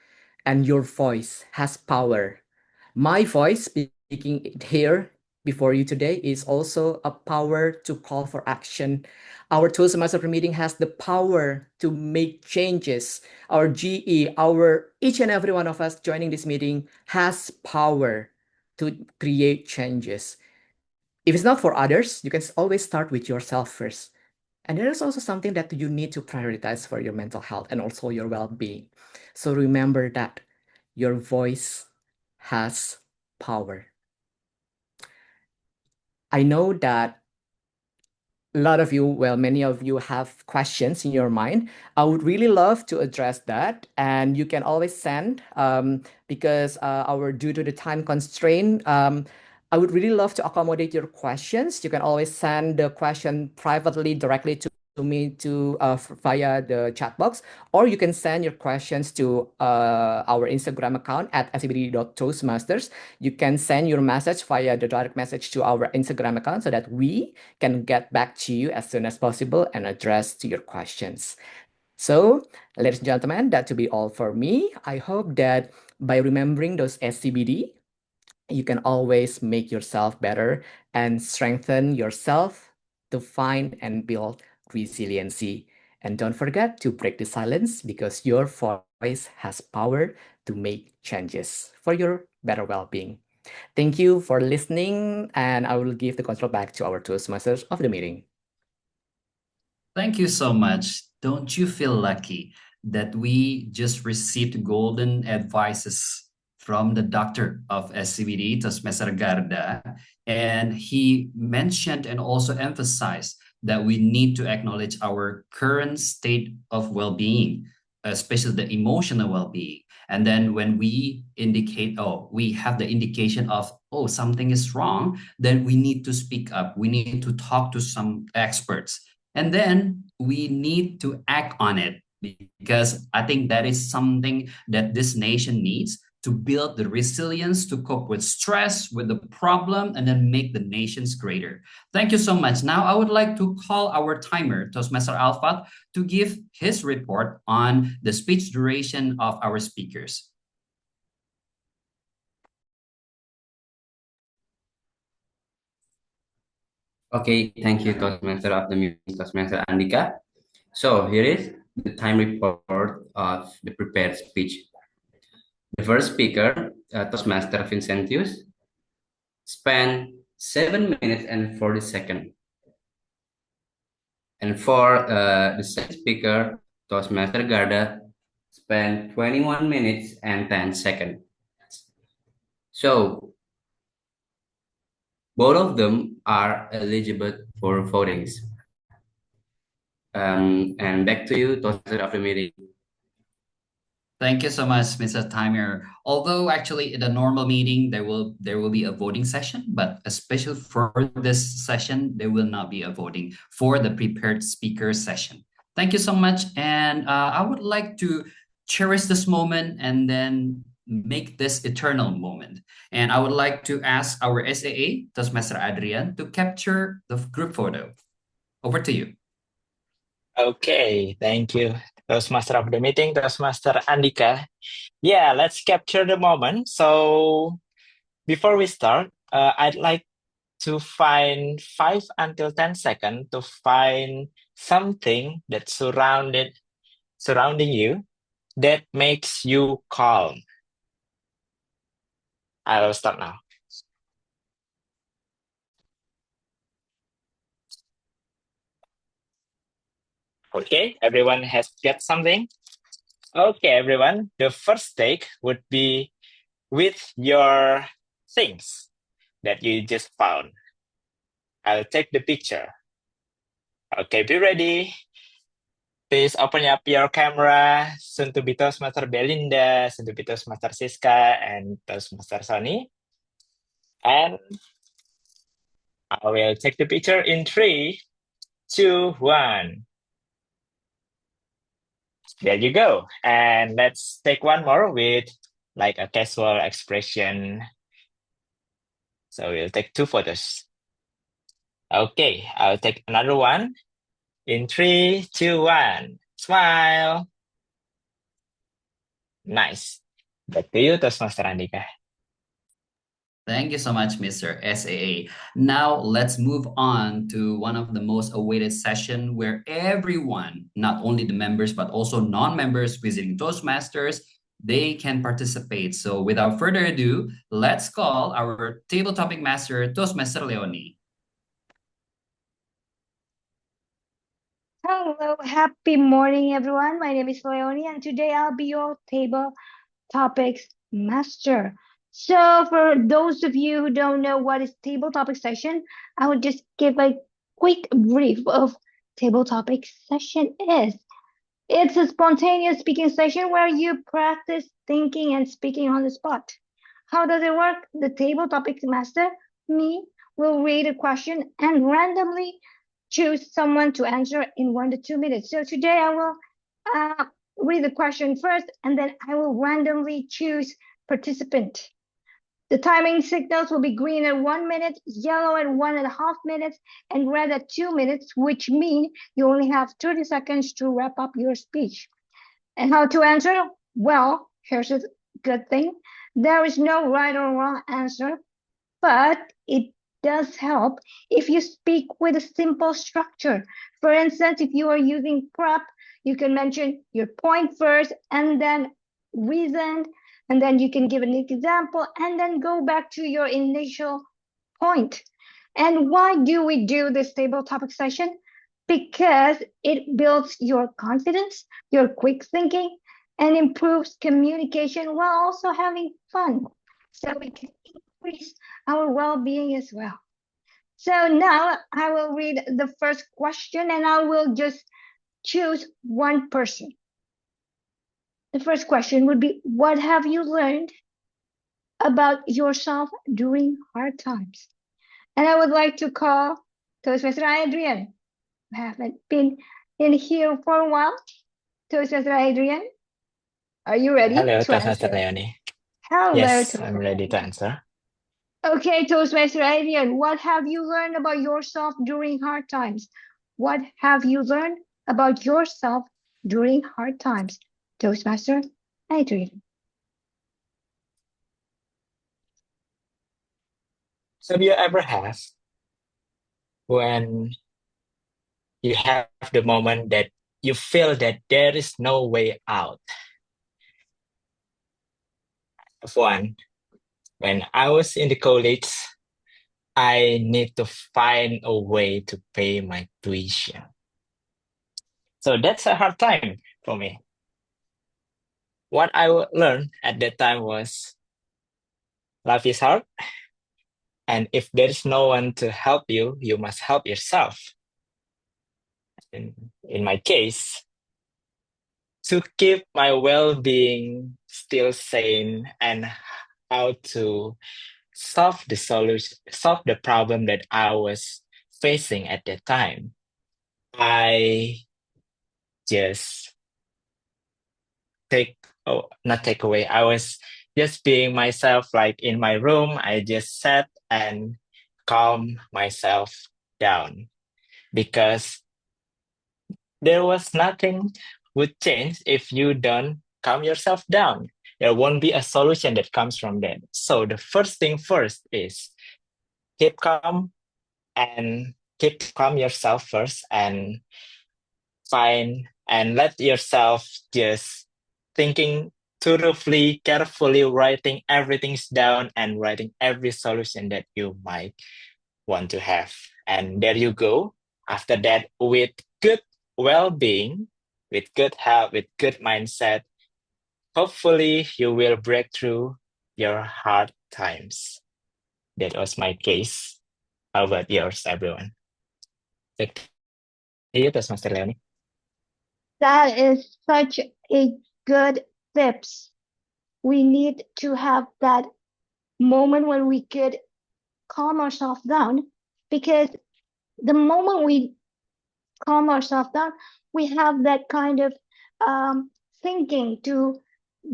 and your voice has power. My voice speaking here before you today is also a power to call for action. Our Toastmaster meeting has the power to make changes. Our GE, each and every one of us joining this meeting has power to create changes. If it's not for others, you can always start with yourself first. And there is also something that you need to prioritize for your mental health and also your well-being. So remember that your voice has power. I know that a lot of you, well, many of you have questions in your mind. I would really love to address that. And you can always send, because due to the time constraint, I would really love to accommodate your questions. You can always send the question privately directly to me via the chat box, or you can send your questions to our Instagram account at scbd.toastmasters. You can send your message via the direct message to our Instagram account so that we can get back to you as soon as possible and address to your questions. So, ladies and gentlemen, that to be all for me. I hope that by remembering those SCBD, you can always make yourself better and strengthen yourself to find and build resiliency. And don't forget to break the silence, because your voice has power to make changes for your better well-being. Thank you for listening, and I will give the control back to our Toastmasters of the meeting. Thank you so much. Don't you feel lucky that we just received golden advices from the doctor of SCBD, Toastmaster Garda, and he mentioned and also emphasized that we need to acknowledge our current state of well-being, especially the emotional well-being. And then when we indicate, we have the indication of, something is wrong, then we need to speak up. We need to talk to some experts. And then we need to act on it, because I think that is something that this nation needs to build the resilience to cope with stress, with the problem, and then make the nations greater. Thank you so much. Now I would like to call our timer, Toastmaster Alfat, to give his report on the speech duration of our speakers. Okay, thank you, Toastmaster of the meeting, Toastmaster Andhyka. So here is the time report of the prepared speech. The first speaker, Toastmaster Vincentius, spent 7 minutes and 40 seconds. And for the second speaker, Toastmaster Garda, spent 21 minutes and 10 seconds. So both of them are eligible for votings. And back to you, Toastmaster of the meeting. Thank you so much, Mr. Timer. Although actually in the normal meeting there will be a voting session, but especially for this session, there will not be a voting for the prepared speaker session. Thank you so much, and I would like to cherish this moment and then make this eternal moment. And I would like to ask our SAA, Toastmaster Adrian, to capture the group photo. Over to you. Okay, thank you, Toastmaster of the meeting, Toastmaster Andhyka. Yeah, let's capture the moment. So before we start, I'd like to find 5 until 10 seconds to find something that's surrounding you that makes you calm. I'll start now. Okay, everyone has got something? Okay, everyone, the first take would be with your things that you just found. I'll take the picture. Okay, be ready. Please open up your camera. Soon to be Toastmaster Belinda, soon to be Toastmaster Siska, and Toastmaster Sony. And I will take the picture in 3, 2, 1. There you go. And let's take one more with like a casual expression. So we'll take 2 photos. Okay, I'll take another one in 3, 2, 1. Smile. Nice. Back to you, Toastmaster Andhyka. Thank you so much, Mr. SAA. Now let's move on to one of the most awaited session where everyone, not only the members, but also non-members visiting Toastmasters, they can participate. So without further ado, let's call our table topic master, Toastmaster Leony. Hello, happy morning, everyone. My name is Leony, and today I'll be your table topics master. So, for those of you who don't know what is table topic session, I will just give a quick brief of table topic session is. It's a spontaneous speaking session where you practice thinking and speaking on the spot. How does it work? The table topic master, me, will read a question and randomly choose someone to answer in 1 to 2 minutes. So today I will read the question first, and then I will randomly choose participant. The timing signals will be green at 1 minute, yellow at 1.5 minutes, and red at 2 minutes, which mean you only have 30 seconds to wrap up your speech. And how to answer? Well, here's a good thing. There is no right or wrong answer, but it does help if you speak with a simple structure. For instance, if you are using prep, you can mention your point first and then reason, and then you can give an example and then go back to your initial point. And why do we do this table topic session? Because it builds your confidence, your quick thinking, and improves communication while also having fun. So we can increase our well-being as well. So now I will read the first question and I will just choose one person. The first question would be, what have you learned about yourself during hard times? And I would like to call Toastmaster Adrian, who haven't been in here for a while. Toastmaster Adrian, are you ready Hello, to Toastmaster answer? Leony. Hello, Yes, Toastmaster I'm ready to answer. Okay, Toastmaster Adrian, what have you learned about yourself during hard times? What have you learned about yourself during hard times? Toastmaster Adrian. Have you ever had when you have the moment that you feel that there is no way out? For one, when I was in the college, I need to find a way to pay my tuition. So that's a hard time for me. What I learned at that time was life is hard. And if there is no one to help you, you must help yourself. In my case, to keep my well-being still sane, and how to solve the problem that I was facing at that time. I just not take away. I was just being myself, like in my room. I just sat and calm myself down because there was nothing would change if you don't calm yourself down. There won't be a solution that comes from that. So the first thing first is keep calm and keep calm yourself first, and find and let yourself just thinking thoroughly, carefully, writing everything down and writing every solution that you might want to have. And there you go. After that, with good well-being, with good health, with good mindset, hopefully you will break through your hard times. That was my case. How about yours, everyone? Back to you, Toastmaster Leony. That is such a good tips. We need to have that moment when we could calm ourselves down, because the moment we calm ourselves down, we have that kind of thinking to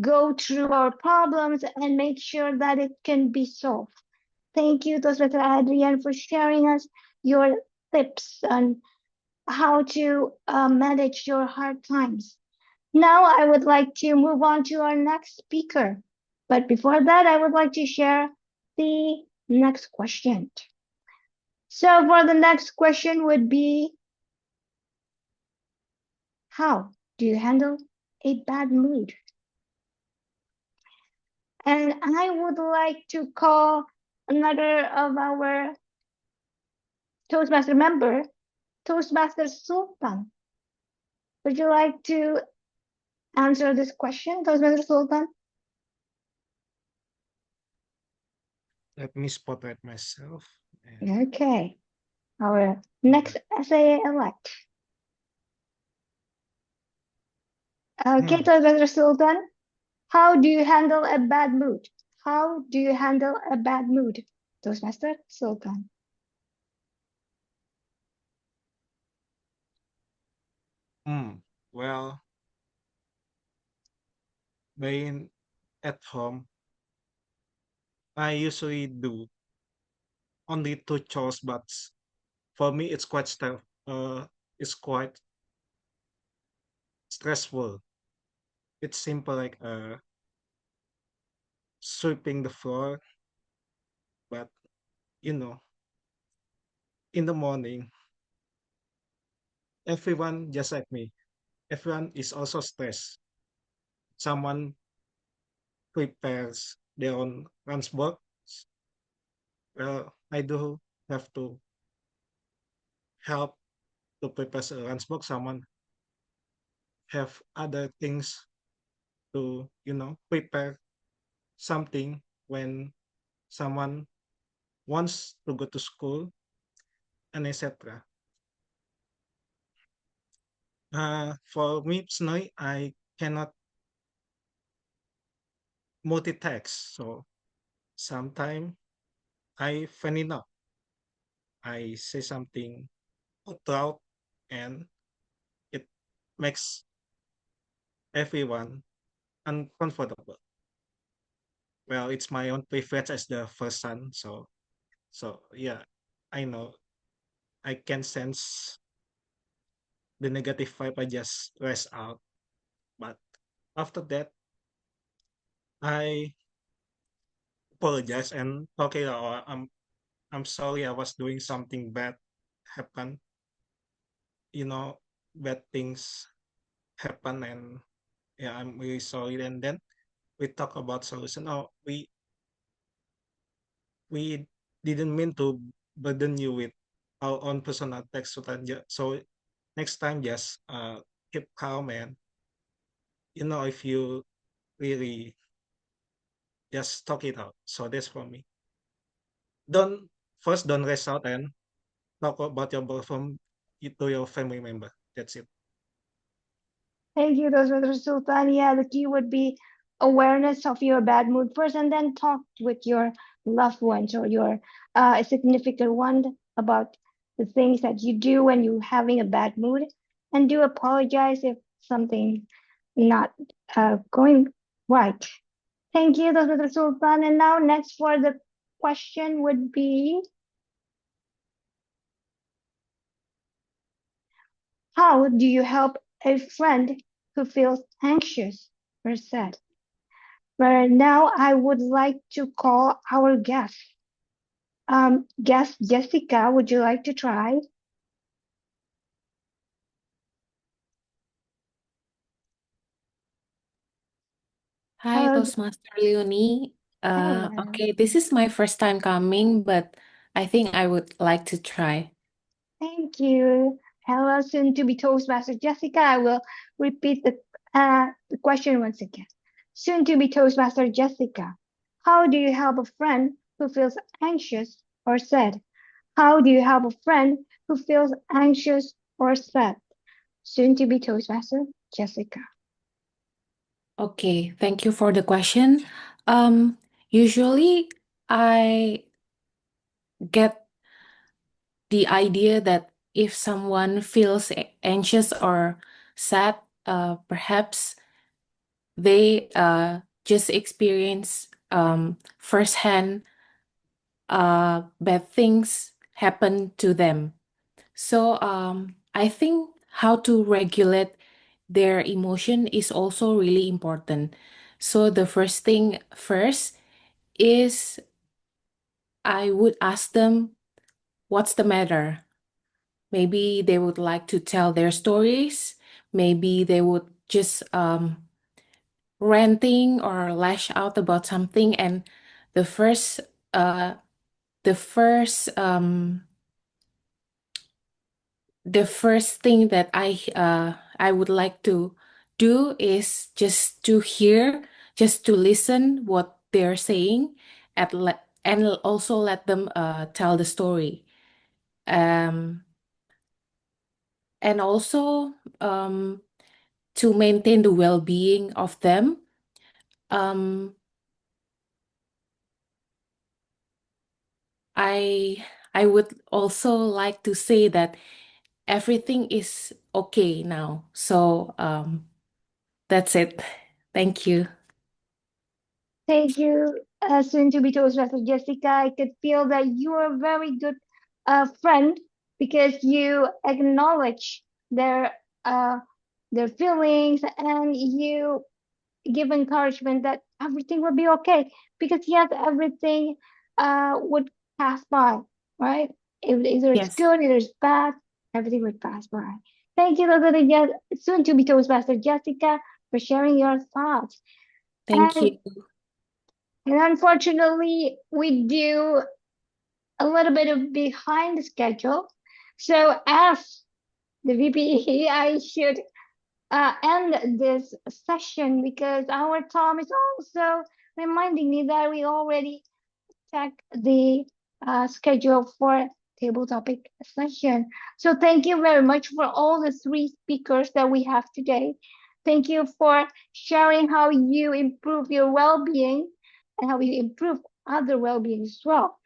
go through our problems and make sure that it can be solved. Thank you, Toastmaster Adrian, for sharing us your tips on how to manage your hard times. Now I would like to move on to our next speaker. But before that, I would like to share the next question. So for the next question would be, how do you handle a bad mood? And I would like to call another of our Toastmaster member, Toastmaster Sultan. Would you like to answer this question, Toastmaster Sultan? Let me spotlight myself. Okay. Our next SAA elect. Okay, Toastmaster Sultan, how do you handle a bad mood? How do you handle a bad mood, Toastmaster Sultan? Well, being at home, I usually do only two chores, but for me it's quite stressful. It's simple, like sweeping the floor, but you know, in the morning, everyone just like me, everyone is also stressed. Someone prepares their own lunchbox. Well, I do have to help to prepare a lunchbox. Someone have other things to, prepare something when someone wants to go to school, and etc. For me personally, I cannot multitask, so sometimes I funny enough, I say something out loud, and it makes everyone uncomfortable. Well, it's my own preference as the first son, so yeah, I know I can sense the negative vibe. I just rest out, but after that, I apologize and okay, I'm sorry, I was doing something bad happen. Bad things happen, and yeah, I'm really sorry. And then we talk about solution. Oh, we didn't mean to burden you with our own personal text. So next time, just keep calm, and if you really just talk it out. So that's for me. Don't rest out and talk about your problem to your family member. That's it. Thank you, Toastmaster Sultan. Yeah, the key would be awareness of your bad mood first, and then talk with your loved ones or your significant one about the things that you do when you're having a bad mood, and do apologize if something not going right. Thank you, Toastmaster Sultan. And now next for the question would be, how do you help a friend who feels anxious or sad? But now I would like to call our guest. Guest Jessica, would you like to try? Hi, Hello. Toastmaster Leony. Hello. Okay, this is my first time coming, but I think I would like to try. Thank you. Hello, soon to be Toastmaster Jessica. I will repeat the question once again. Soon to be Toastmaster Jessica, how do you help a friend who feels anxious or sad? How do you help a friend who feels anxious or sad? Soon to be Toastmaster Jessica. Okay, thank you for the question. Usually I get the idea that if someone feels anxious or sad, perhaps they just experience firsthand bad things happen to them. So I think how to regulate their emotion is also really important. So the first thing first is I would ask them what's the matter. Maybe they would like to tell their stories. Maybe they would just ranting or lash out about something. And the first uh the first um the first thing that I would like to do is just to listen what they're saying and also let them tell the story. Um, and also to maintain the well-being of them. Um, I would also like to say that everything is okay now. So that's it. Thank you. Thank you, soon to be Toastmaster Jessica. I could feel that you are a very good friend because you acknowledge uh, their feelings and you give encouragement that everything will be okay. Because yes, everything would pass by, right? Either it's Yes. good, either it's bad, everything would pass by. Thank you, soon to be Toastmaster Jessica, for sharing your thoughts. Thank And you. unfortunately, we do a little bit of behind the schedule. So as the VP, I should end this session because our Tom is also reminding me that we already checked the schedule for table topic session. So thank you very much for all the three speakers that we have today. Thank you for sharing how you improve your well-being and how you improve other well-being as well.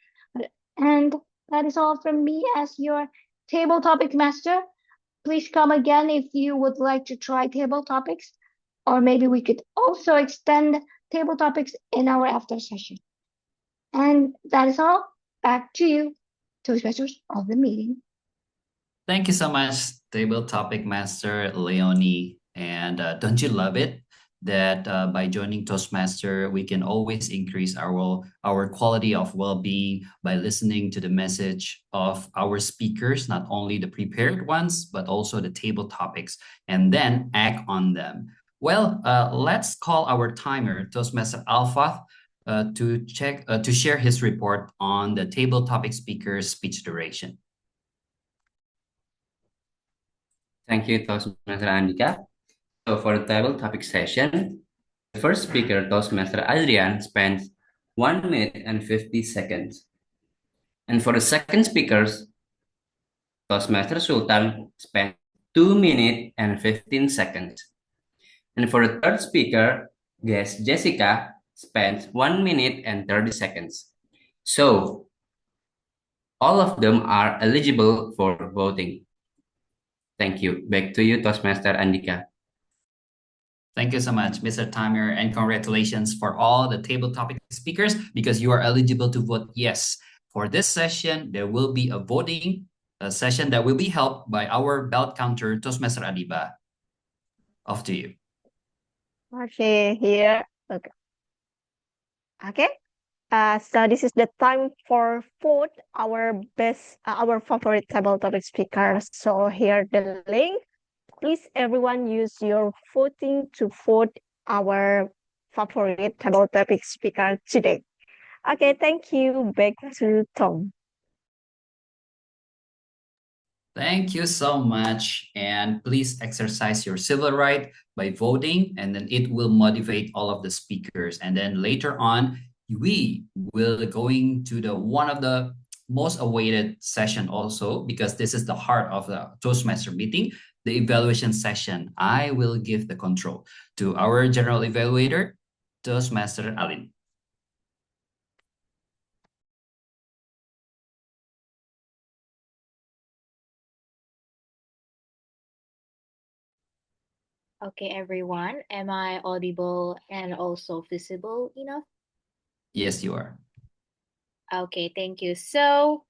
And that is all from me as your table topic master. Please come again if you would like to try table topics, or maybe we could also extend table topics in our after session. And that is all. Back to you, Toastmasters of the meeting. Thank you so much, table topic master Leony. And don't you love it that by joining Toastmaster, we can always increase our quality of well-being by listening to the message of our speakers, not only the prepared ones, but also the table topics, and then act on them. Well, let's call our timer, Toastmaster Alpha, to share his report on the table topic speaker's speech duration. Thank you, Toastmaster Andhyka. So for the table topic session, the first speaker, Toastmaster Adrian, spent 1 minute and 50 seconds. And for the second speakers, Toastmaster Sultan spent 2 minutes and 15 seconds. And for the third speaker, guest Jessica, spent 1 minute and 30 seconds. So all of them are eligible for voting. Thank you. Back to you, Toastmaster Andhyka. Thank you so much, Mr. Timer, and congratulations for all the table topic speakers because you are eligible to vote yes. For this session, there will be a voting session that will be held by our belt counter, Toastmaster Adibah. Off to you. Okay, here. Okay. Okay. So this is the time for vote our favorite table topic speakers. So here the link. Please everyone use your voting to vote our favorite table topic speaker today. Okay, thank you. Back to Tom. Thank you so much. And please exercise your civil right by voting, and then it will motivate all of the speakers. And then later on, we will going to the one of the most awaited session also, because this is the heart of the Toastmaster meeting, the evaluation session. I will give the control to our general evaluator, Toastmaster Alin. Okay, everyone. Am I audible and also visible enough? Yes, you are. Okay, thank you. So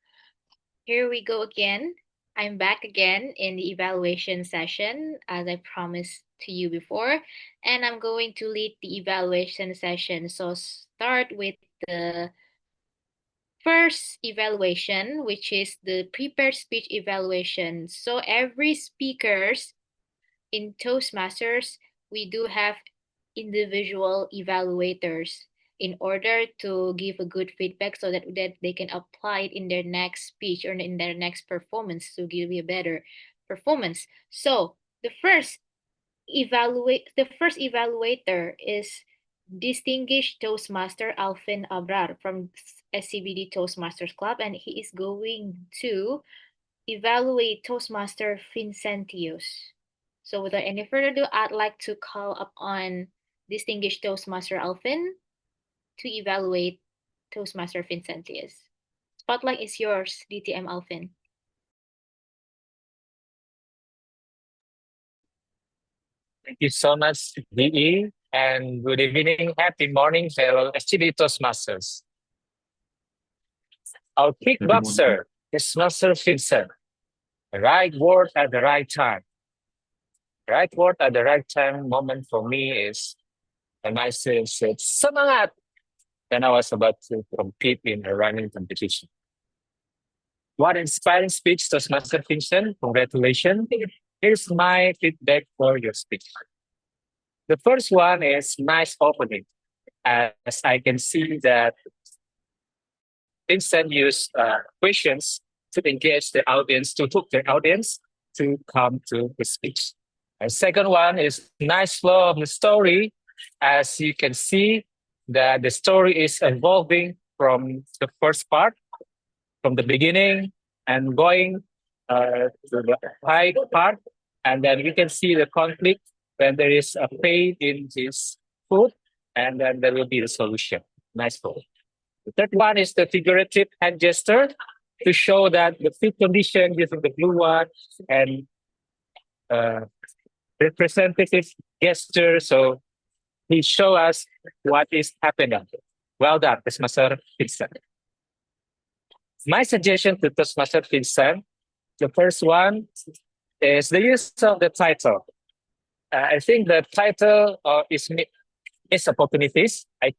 here we go again. I'm back again in the evaluation session as I promised to you before, and I'm going to lead the evaluation session. So start with the first evaluation, which is the prepared speech evaluation. So every speakers in Toastmasters, we do have individual evaluators in order to give a good feedback so that they can apply it in their next speech or in their next performance to give you a better performance. So the first evaluator is distinguished Toastmaster Alfin Abrar from SCBD Toastmasters Club, and he is going to evaluate Toastmaster Vincentius. So without any further ado, I'd like to call upon distinguished Toastmaster Alfin to evaluate Toastmaster Vincentius. Spotlight is yours, DTM Alfin. Thank you so much, DE, and good evening, happy morning, fellow SCBD Toastmasters. Our kickboxer, Toastmaster Vincent. The right word at the right time. Right word at the right time moment for me is when my said semangat when I was about to compete in a running competition. What inspiring speech, Toastmaster Vincent. Congratulations. Here's my feedback for your speech. The first one is nice opening. As I can see that Vincent used questions to engage the audience, to hook the audience to come to the speech. And second one is nice flow of the story. As you can see that the story is evolving from the first part, from the beginning and going to the high part. And then we can see the conflict when there is a pain in his food, and then there will be the solution. Nice flow. The third one is the figurative hand gesture to show that the fit condition using the blue one and representative gesture. So he show us what is happening. Well done, Toastmaster Vincent. My suggestion to Toastmaster Vincent, the first one is the use of the title. I think the title is opportunities. I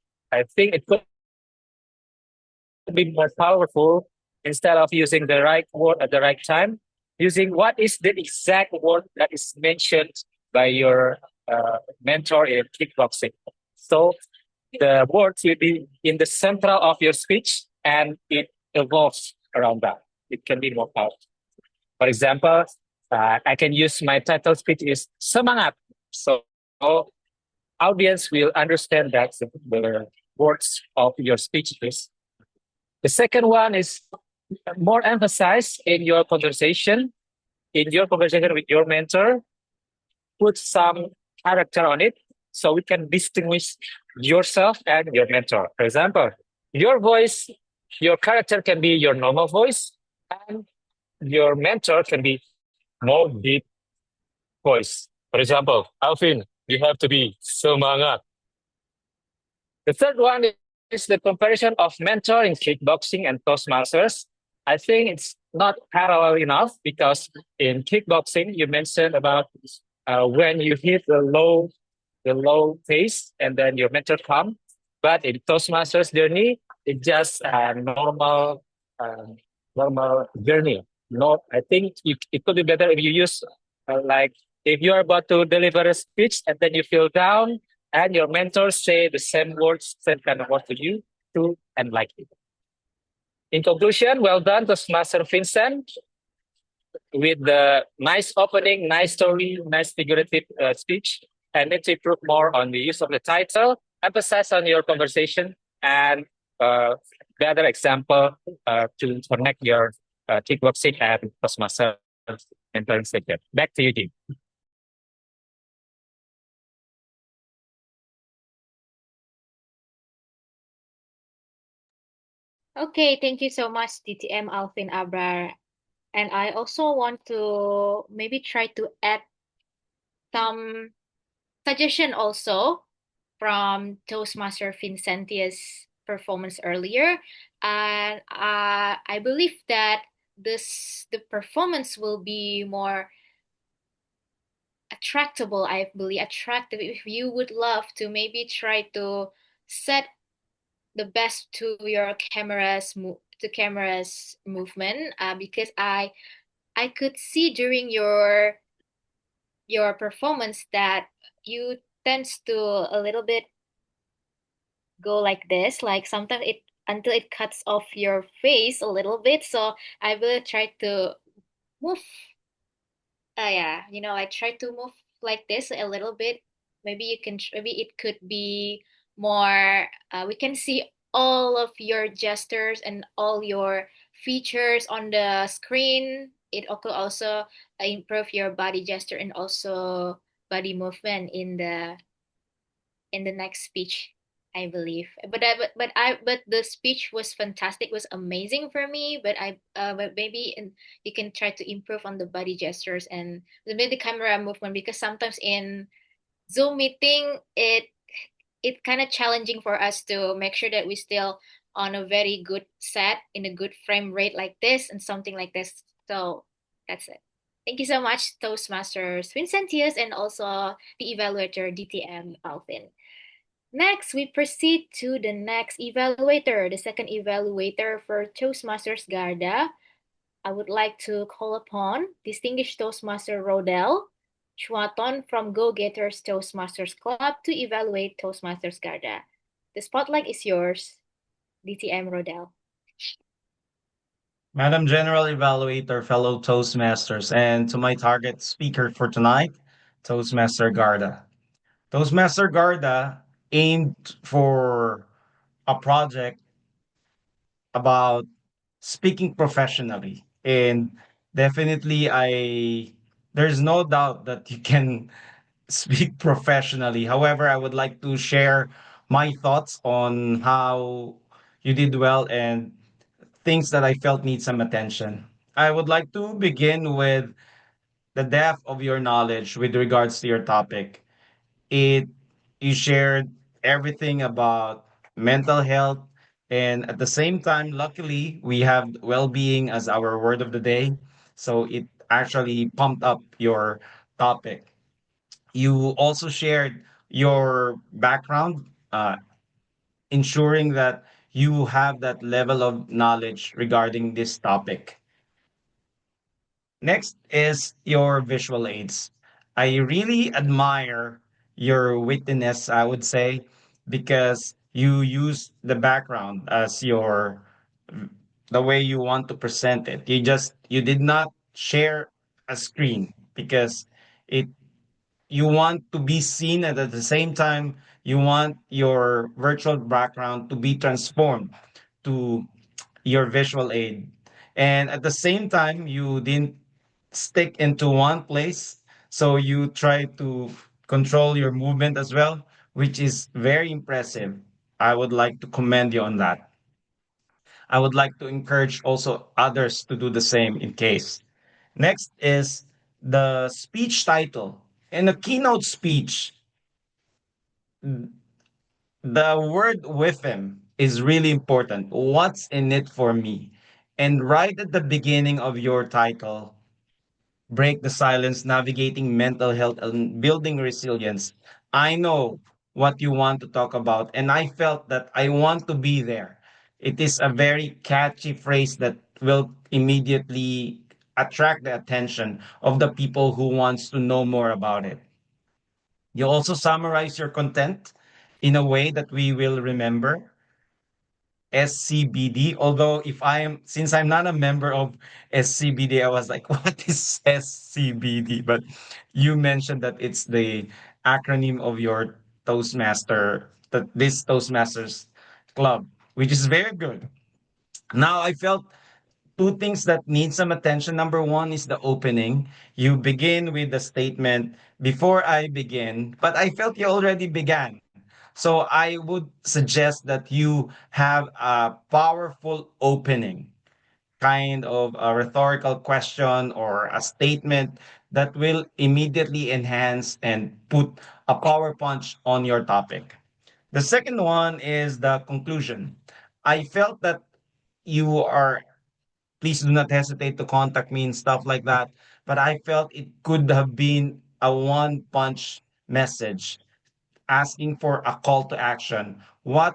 think it could be more powerful instead of using the right word at the right time, using what is the exact word that is mentioned by your mentor in kickboxing. So the words will be in the center of your speech and it evolves around that. It can be more powerful. For example, I can use my title speech is semangat. So audience will understand that the words of your speech is. The second one is more emphasize in your conversation with your mentor. Put some character on it, so we can distinguish yourself and your mentor. For example, your voice, your character can be your normal voice, and your mentor can be more deep voice. For example, Alfin, you have to be semangat. The third one is the comparison of mentor in kickboxing and Toastmasters. I think it's not parallel enough because in kickboxing you mentioned about when you hit the low pace and then your mentor come. But in Toastmasters journey, it's just a uh, normal journey. No, I think it could be better if you use like if you are about to deliver a speech and then you feel down and your mentors say the same words, same kind of words to you too, and like it. In conclusion, well done, Toastmaster Vincent, with the nice opening, nice story, nice figurative speech, and need to improve more on the use of the title, emphasize on your conversation, and the other example to connect your kickboxing and Toastmaster mentoring session. Back to you, Jim. Okay, thank you so much, DTM Alfin Abrar. And I also want to maybe try to add some suggestion also from Toastmaster Vincentius' performance earlier. And I believe that the performance will be more attractable, I believe, attractive if you would love to maybe try to set the best to your camera's movement, because I could see during your performance that you tends to a little bit go like this, like sometimes it until it cuts off your face a little bit. So I will try to move. Yeah, I try to move like this a little bit. Maybe it could be more. We can see all of your gestures and all your features on the screen. It could also improve your body gesture and also body movement in the next speech, I believe. But the speech was fantastic, was amazing for me. But maybe you can try to improve on the body gestures and the camera movement, because sometimes in Zoom meeting it kind of challenging for us to make sure that we still on a very good set in a good frame rate like this and something like this. So that's it. Thank you so much, Toastmasters Vincentius, and also the evaluator DTM Alfin. Next, we proceed to the next evaluator, the second evaluator for Toastmasters Garda. I would like to call upon distinguished Toastmaster Rodel Chuaton from Go Getters Toastmasters Club to evaluate Toastmasters Garda. The spotlight is yours, DTM Rodel. Madam General Evaluator, fellow Toastmasters, and to my target speaker for tonight, Toastmaster Garda. Toastmaster Garda aimed for a project about speaking professionally. And definitely there's no doubt that you can speak professionally. However, I would like to share my thoughts on how you did well and things that I felt need some attention. I would like to begin with the depth of your knowledge with regards to your topic. It You shared everything about mental health, and at the same time, luckily, we have well-being as our word of the day. So it actually pumped up your topic. You also shared your background, ensuring that you have that level of knowledge regarding this topic. Next is your visual aids. I really admire your wittiness, I would say, because you use the background as the way you want to present it. You did not share a screen because it you want to be seen, and at the same time you want your virtual background to be transformed to your visual aid. And at the same time, you didn't stick into one place. So you try to control your movement as well, which is very impressive. I would like to commend you on that. I would like to encourage also others to do the same in case. Next is the speech title. In a keynote speech, the word with him is really important. What's in it for me? And right at the beginning of your title, break the silence, navigating mental health and building resilience. I know what you want to talk about, and I felt that I want to be there. It is a very catchy phrase that will immediately attract the attention of the people who wants to know more about it. You also summarize your content in a way that we will remember. SCBD. Although since I'm not a member of SCBD, I was like, what is SCBD? But you mentioned that it's the acronym of your this Toastmasters club, which is very good. Now I felt two things that need some attention. Number one is the opening. You begin with the statement, before I begin, but I felt you already began. So I would suggest that you have a powerful opening, kind of a rhetorical question or a statement that will immediately enhance and put a power punch on your topic. The second one is the conclusion. I felt that you are, please do not hesitate to contact me and stuff like that. But I felt it could have been a one punch message asking for a call to action. Would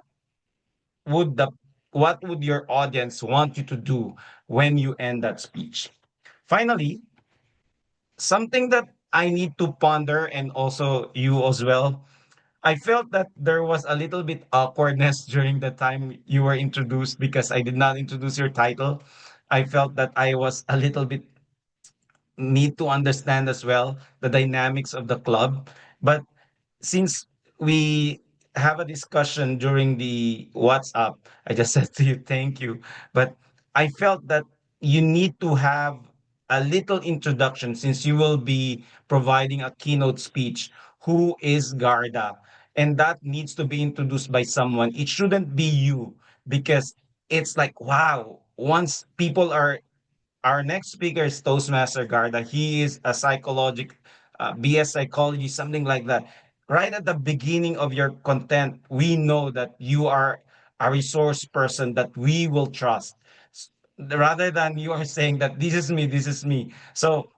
the what would your audience want you to do when you end that speech? Finally, something that I need to ponder and also you as well. I felt that there was a little bit awkwardness during the time you were introduced because I did not introduce your title. I felt that I was a little bit need to understand as well the dynamics of the club. But since we have a discussion during the WhatsApp, I just said to you, thank you. But I felt that you need to have a little introduction since you will be providing a keynote speech. Who is Garda? And that needs to be introduced by someone. It shouldn't be you because it's like, wow, once people are our next speaker is Toastmaster Garda. He is a BS psychology, something like that. Right at the beginning of your content, we know that you are a resource person that we will trust. Rather than you are saying that this is me. So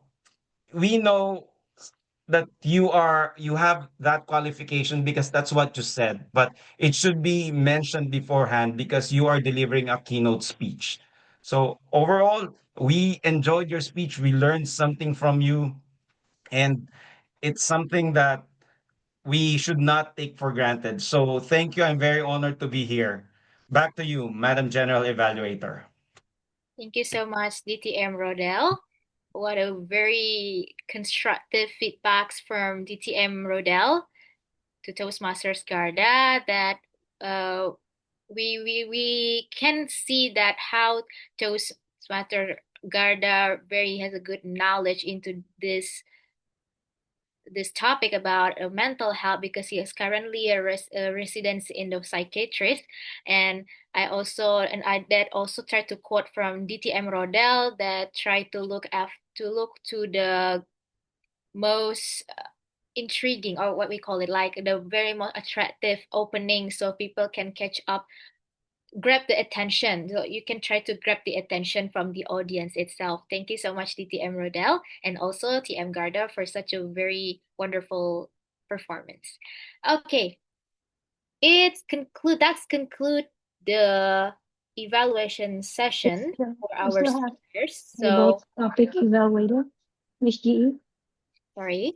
we know that you have that qualification because that's what you said, but it should be mentioned beforehand because you are delivering a keynote speech. So overall, we enjoyed your speech. We learned something from you, and it's something that we should not take for granted. So thank you. I'm very honored to be here. Back to you, Madam General Evaluator. Thank you so much, DTM Rodel. What a very constructive feedbacks from DTM Rodel to Toastmasters Garda that we can see that how Toastmaster Garda very has a good knowledge into this topic about mental health because he is currently a resident in the psychiatrist. And I that also try to quote from DTM Rodel that try to look to the most intriguing, or what we call it, like the very most attractive opening so people can catch up, grab the attention. So you can try to grab the attention from the audience itself. Thank you so much, DTM Rodel, and also TM Garda for such a very wonderful performance. Okay, that's conclude the evaluation session for We our still have speakers. table So topic evaluator, Miss GE. sorry.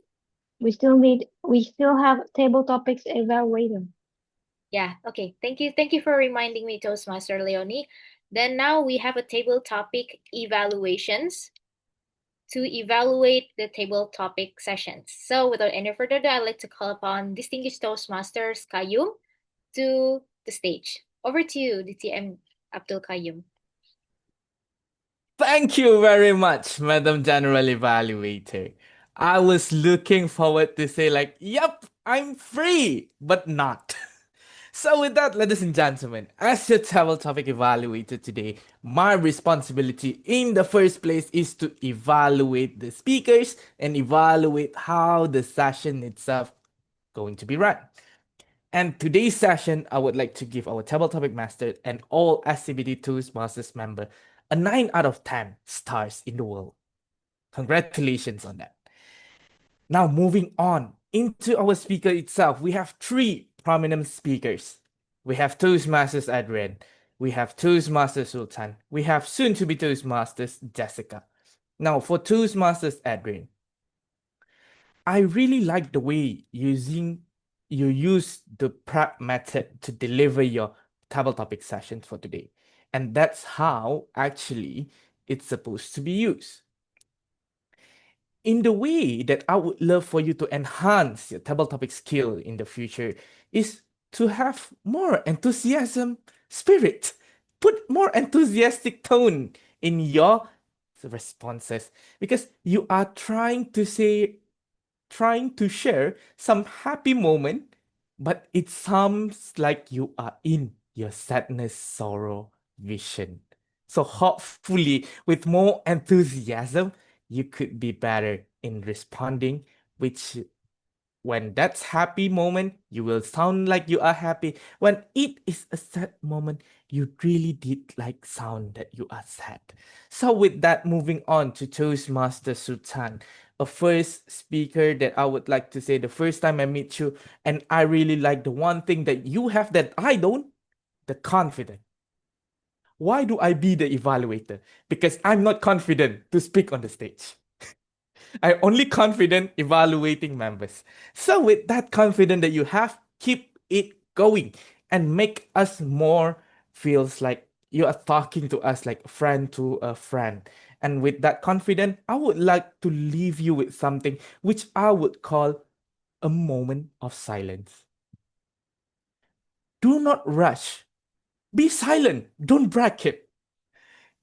We still have table topics evaluator. Yeah, okay. Thank you. Thank you for reminding me, Toastmaster Leony. Then now we have a table topic evaluations to evaluate the table topic sessions. So without any further ado, I'd like to call upon distinguished Toastmasters Qaiyum to the stage. Over to you, DTM Abdul Qayyum. Thank you very much, Madam General Evaluator. I was looking forward to say like, yep, I'm free, but not. So with that, ladies and gentlemen, as your table topic evaluator today, my responsibility in the first place is to evaluate the speakers and evaluate how the session itself going to be run. And today's session, I would like to give our table topic master and all SCBD Toastmasters member a 9 out of 10 stars in the world. Congratulations on that. Now moving on into our speaker itself, we have 3 prominent speakers. We have Toastmasters Adrian, we have Toastmasters Sultan, we have soon to be Toastmasters Jessica. Now for Toastmasters Adrian, I really like the way you use the prep method to deliver your table topic sessions for today. And that's how actually it's supposed to be used. In the way that I would love for you to enhance your table topic skill in the future is to have more enthusiasm spirit. Put more enthusiastic tone in your responses because you are trying to share some happy moment, but it sounds like you are in your sadness, sorrow vision. So hopefully, with more enthusiasm, you could be better in responding, which when that's happy moment, you will sound like you are happy. When it is a sad moment, you really did like sound that you are sad. So with that, moving on to Toastmaster Sultan, a first speaker that I would like to say the first time I meet you, and I really like the one thing that you have that I don't, the confidence. Why do I be the evaluator? Because I'm not confident to speak on the stage. I'm only confident evaluating members. So with that confidence that you have, keep it going and make us more feels like you are talking to us like a friend to a friend. And with that confidence, I would like to leave you with something which I would call a moment of silence. Do not rush. Be silent. Don't bracket.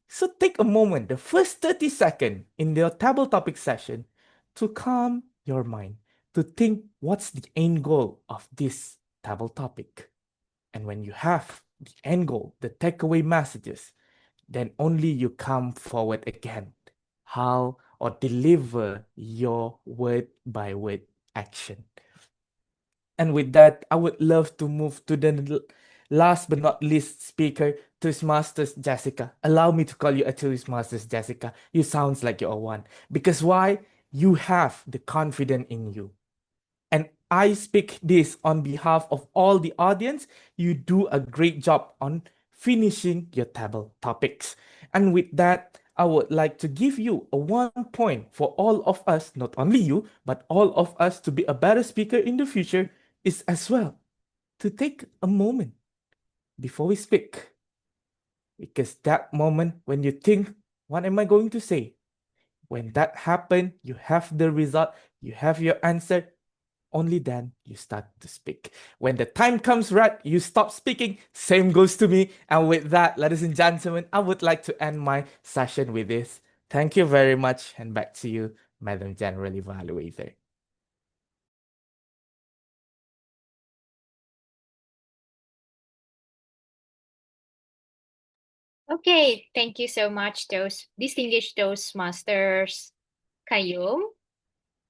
So take a moment, the first 30 seconds in your table topic session, to calm your mind, to think what's the end goal of this table topic. And when you have the end goal, the takeaway messages, then only you come forward again. How or deliver your word by word action. And with that, I would love to move to the last but not least speaker, Toastmasters Jessica. Allow me to call you a Toastmasters Jessica. You sounds like you're one. Because why? You have the confidence in you. And I speak this on behalf of all the audience. You do a great job on finishing your table topics. And with that, I would like to give you a 1 point for all of us, not only you, but all of us to be a better speaker in the future is as well to take a moment before we speak. Because that moment when you think, what am I going to say? When that happens, you have the result, you have your answer, only then you start to speak. When the time comes right, you stop speaking. Same goes to me. And with that, ladies and gentlemen, I would like to end my session with this. Thank you very much. And back to you, Madam General Evaluator. Okay, thank you so much, those distinguished Toastmasters Qaiyum.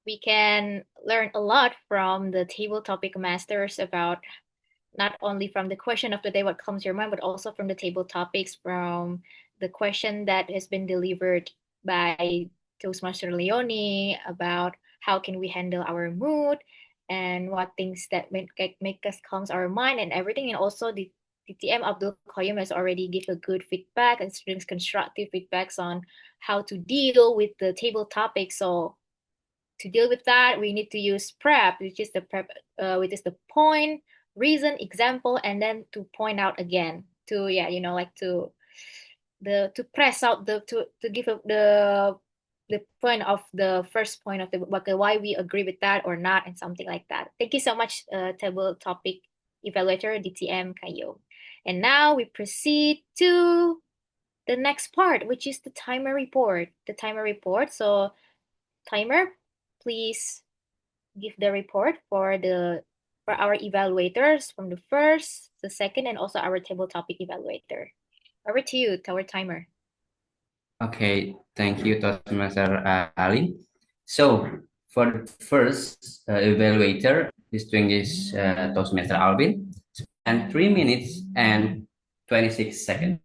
We can learn a lot from the table topic masters about not only from the question of the day, what comes to your mind, but also from the table topics, from the question that has been delivered by Toastmaster Leony about how can we handle our mood and what things that make us calm our mind and everything. And also the TM Abdul Qayyum has already given a good feedback and brings constructive feedbacks on how to deal with the table topic. So to deal with that, we need to use prep, which is the point, reason, example, and then to point out again to to press out to give the point of the first point of the why we agree with that or not and something like that. Thank you so much, table topic evaluator DTM Qaiyum. And now we proceed to the next part, which is the timer report. The timer report. So timer, please give the report for our evaluators from the first, the second, and also our table topic evaluator. Over to you, our timer. Okay, thank you, Toastmaster Alin. So, for the first evaluator, distinguished Toastmaster Alvin, spent 3 minutes and 26 seconds.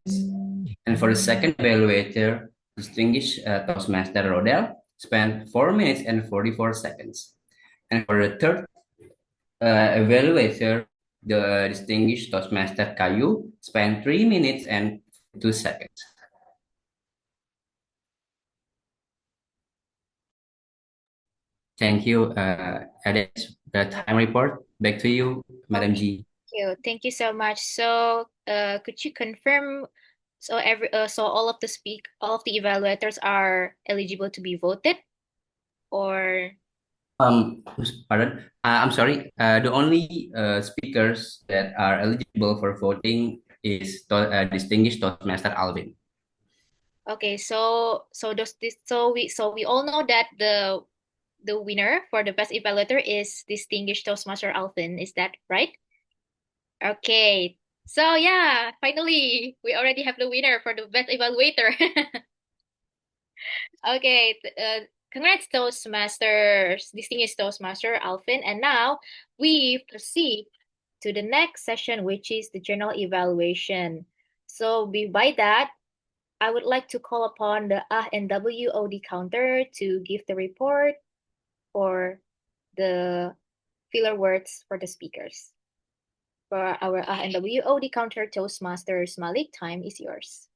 And for the second evaluator, distinguished Toastmaster Rodel, spent 4 minutes and 44 seconds. And for the third evaluator, the distinguished Toastmaster Qaiyum, spent 3 minutes and 2 seconds. Thank you, Edit. The time report. Back to you, Madam G. Thank you so much. So, could you confirm? So all of the evaluators are eligible to be voted, or? Pardon. I'm sorry. The only speakers that are eligible for voting is distinguished Toastmaster Alvin. Okay, so we all know that the winner for the best evaluator is distinguished Toastmaster Alfin. Is that right? Okay. So yeah, finally we already have the winner for the best evaluator. Okay, congrats Toastmasters, distinguished Toastmaster Alfin. And now we proceed to the next session, which is the general evaluation. So by that, I would like to call upon the Ah-WoD counter to give the report or the filler words for the speakers. For our Ah-WoD counter, Toastmasters Maliq, time is yours.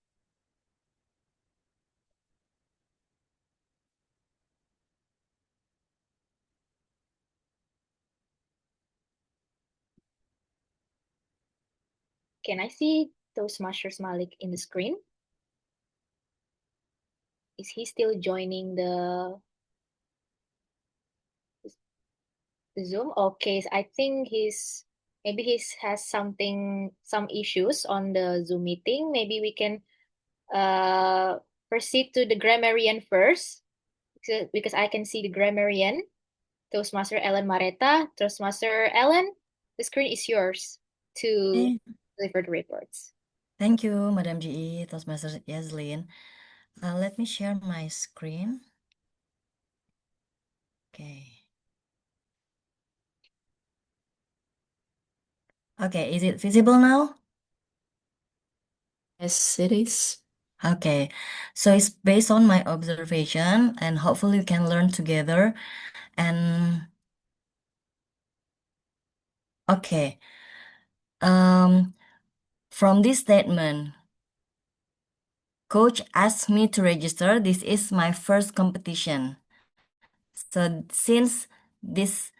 Can I see Toastmasters Maliq in the screen? Is he still joining the Zoom? Okay, I think maybe he has some issues on the Zoom meeting. Maybe we can proceed to the Grammarian first, because I can see the Grammarian. Toastmaster Ellen Mareta. Toastmaster Ellen, the screen is yours to deliver the reports. Thank you, Madam GE, Toastmaster Yazlyn. Let me share my screen. Okay. Okay, is it visible now? Yes, it is. Okay, so it's based on my observation, and hopefully we can learn together. And okay, from this statement, coach asked me to register. This is my first competition. So since this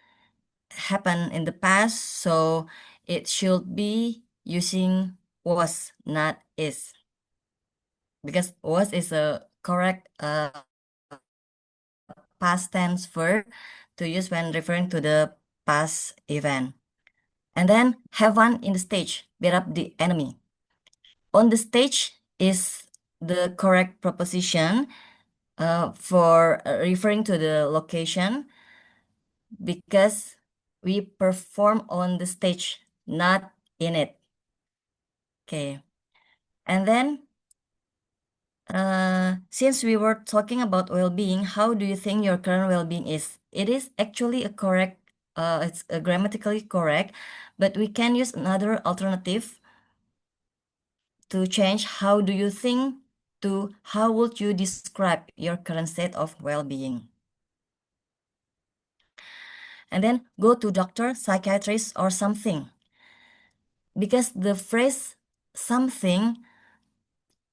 happened in the past, so it should be using was, not is, because was is a correct past tense verb to use when referring to the past event. And then have fun in the stage, beat up the enemy. On the stage is the correct preposition for referring to the location, because we perform on the stage, not in it. Okay. And then since we were talking about well-being, how do you think your current well-being is? It is actually a correct, it's grammatically correct, but we can use another alternative to change how do you think to how would you describe your current state of well-being. And then go to doctor, psychiatrist, or something. Because the phrase something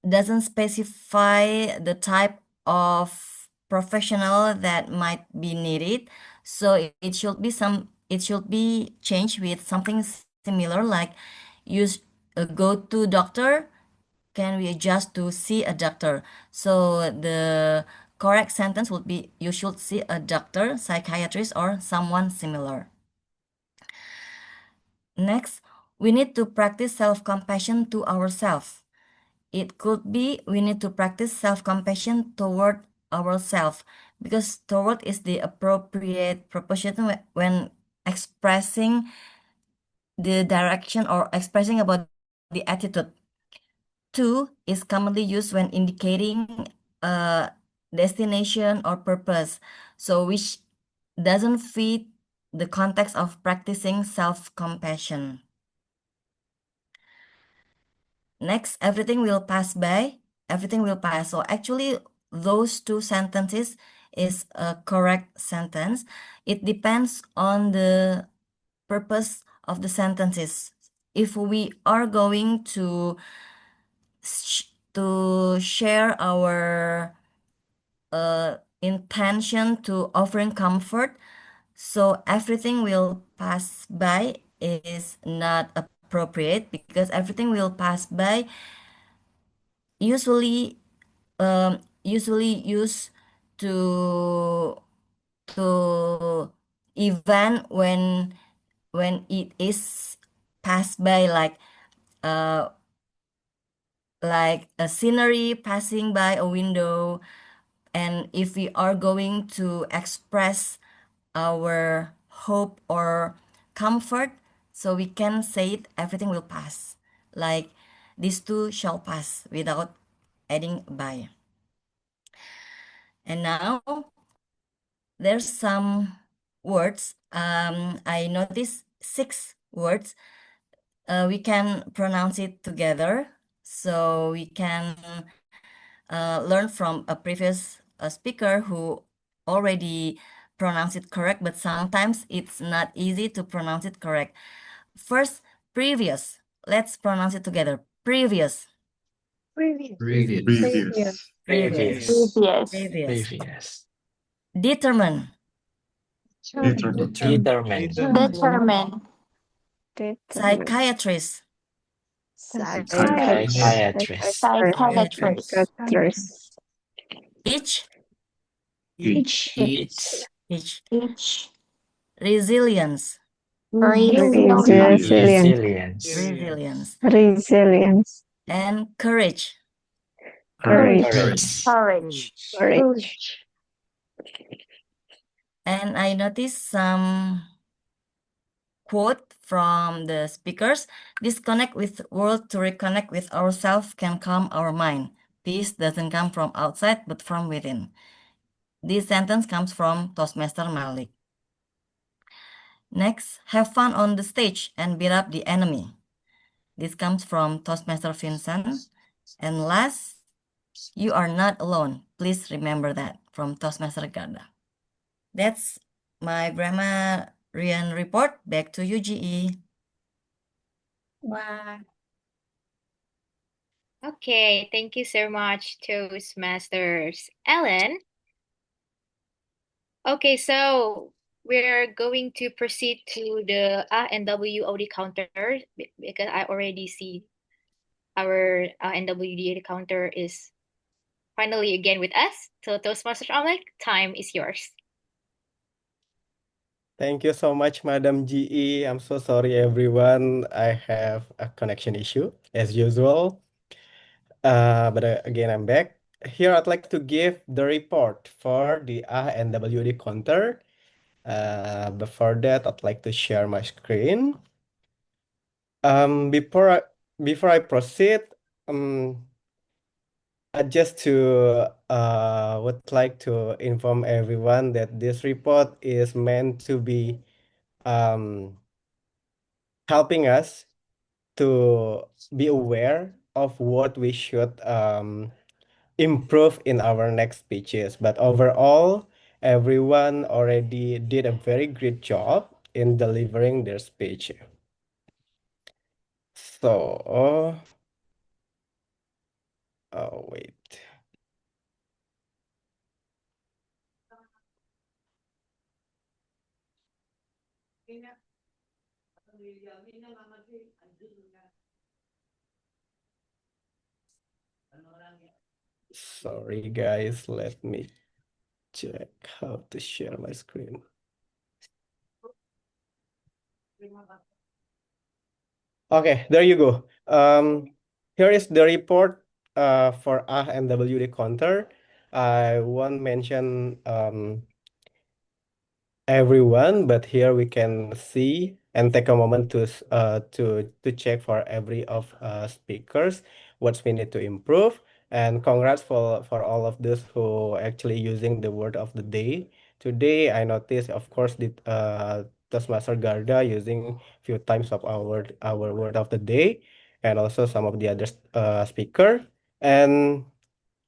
doesn't specify the type of professional that might be needed. So it should be changed with something similar, like use go to doctor, can we adjust to see a doctor? So the correct sentence would be you should see a doctor, psychiatrist, or someone similar. Next, we need to practice self-compassion to ourselves. It could be we need to practice self-compassion toward ourselves, because toward is the appropriate proportion when expressing the direction or expressing about the attitude. To is commonly used when indicating a destination or purpose, so which doesn't fit the context of practicing self-compassion. Next, everything will pass by, everything will pass. So actually, those two sentences is a correct sentence. It depends on the purpose of the sentences. If we are going to share our intention to offering comfort, so everything will pass by is not appropriate, because everything will pass by usually used to event when it is passed by, like a scenery passing by a window. And if we are going to express our hope or comfort, so we can say it, everything will pass, like these two shall pass, without adding by. And now there's some words. I noticed 6 words. We can pronounce it together, so we can learn from a previous speaker who already pronounced it correct, but sometimes it's not easy to pronounce it correct. First, previous. Let's pronounce it together. Previous. Previous. Previous. Previous. Determine. Determine. Determine. Psychiatrist. Psychiatrist. Psychiatrist. Each. Each. Resilience. Resilience. And courage. Courage. And I noticed some quote from the speakers. Disconnect with world to reconnect with ourselves can calm our mind. Peace doesn't come from outside, but from within. This sentence comes from Toastmaster Maliq. Next, have fun on the stage and beat up the enemy. This comes from Toastmaster Vincent. And last, you are not alone. Please remember that, from Toastmaster Garda. That's my grammarian report. Back to you, GE. Wow. Okay, thank you so much, Toastmasters. Ellen? Okay, so we're going to proceed to the and WOD counter because I already see our and WD counter is finally again with us. So Toastmasters Maliq, time is yours. Thank you so much, Madam GE. I'm so sorry, everyone. I have a connection issue, as usual. But again, I'm back. Here, I'd like to give the report for the and WD counter. Before that, I'd like to share my screen. Before I proceed, I just would like to inform everyone that this report is meant to be helping us to be aware of what we should improve in our next speeches. But overall, everyone already did a very great job in delivering their speech. So, oh wait. Sorry, guys. Let me check how to share my screen. Okay, there you go. Here is the report for and WD counter. I won't mention everyone, but here we can see and take a moment to check for every of speakers what we need to improve. And congrats for all of those who actually using the word of the day. Today I noticed, of course, the Toastmaster Garda using few times of our word of the day, and also some of the other speaker. And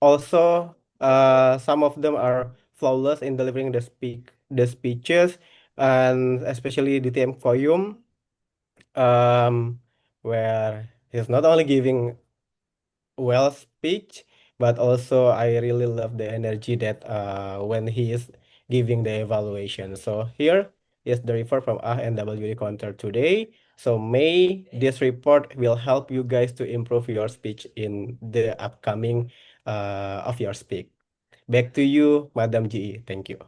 also, some of them are flawless in delivering the speeches, and especially DTM Qaiyum, where he's not only giving well speech, but also I really love the energy that when he is giving the evaluation. So here is the report from Ah-WoD counter today. So may this report will help you guys to improve your speech in the upcoming of your speak. Back to you, Madam GE. Thank you.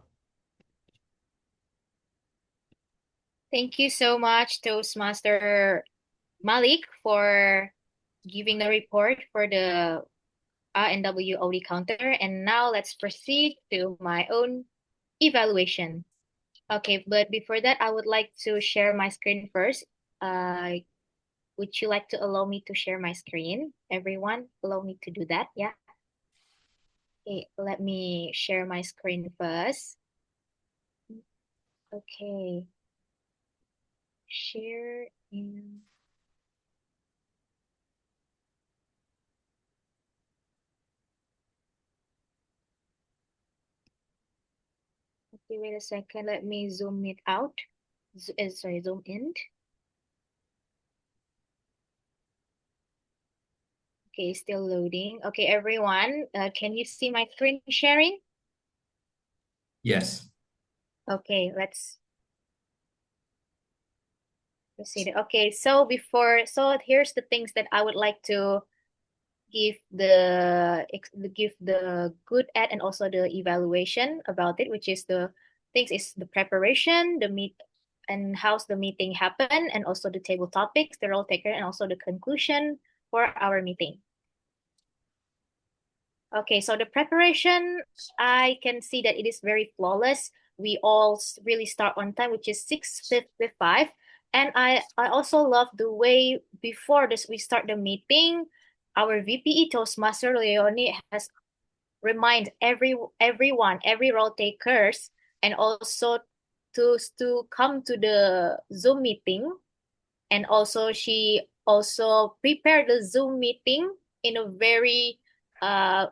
Thank you so much, Toastmaster Maliq, for giving the report for the Ah-WoD counter. And now let's proceed to my own evaluation. Okay, but before that, I would like to share my screen first. Would you like to allow me to share my screen? Everyone, allow me to do that, yeah? Okay, let me share my screen first. Okay. Share in... Okay, wait a second. Let me zoom it out. Sorry, zoom in. Okay, still loading. Okay, everyone, can you see my screen sharing? Yes. Okay, let's proceed. Okay, so here's the things that I would like to give the good at and also the evaluation about it, which is the things is the preparation, the meet and how's the meeting happen, and also the table topics, the role taker, and also the conclusion for our meeting. Okay, so the preparation, I can see that it is very flawless. We all really start on time, which is 6:55. And I also love the way before this we start the meeting, our VPE Toastmaster Leony has remind everyone, every role takers, and also to come to the Zoom meeting. And also she also prepared the Zoom meeting in a very on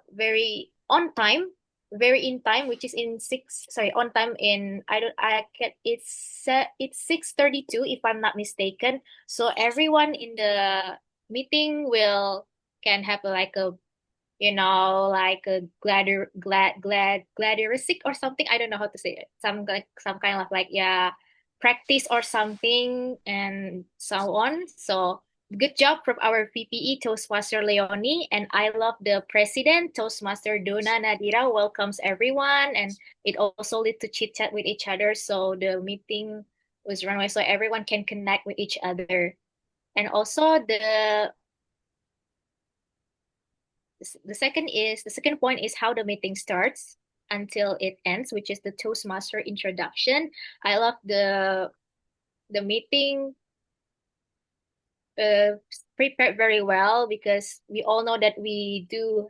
time, very in time, which is on time in it's 6:32 if I'm not mistaken. So everyone in the meeting will can have like a like a gladiaristic or something. I don't know how to say it. Some kind of like, yeah, practice or something and so on. So good job from our PPE Toastmaster Leony, and I love the president Toastmaster Dona Nadira welcomes everyone, and it also led to chit chat with each other. So the meeting was run away so everyone can connect with each other, and also the second point is how the meeting starts until it ends, which is the Toastmaster introduction. I love the meeting prepared very well because we all know that we do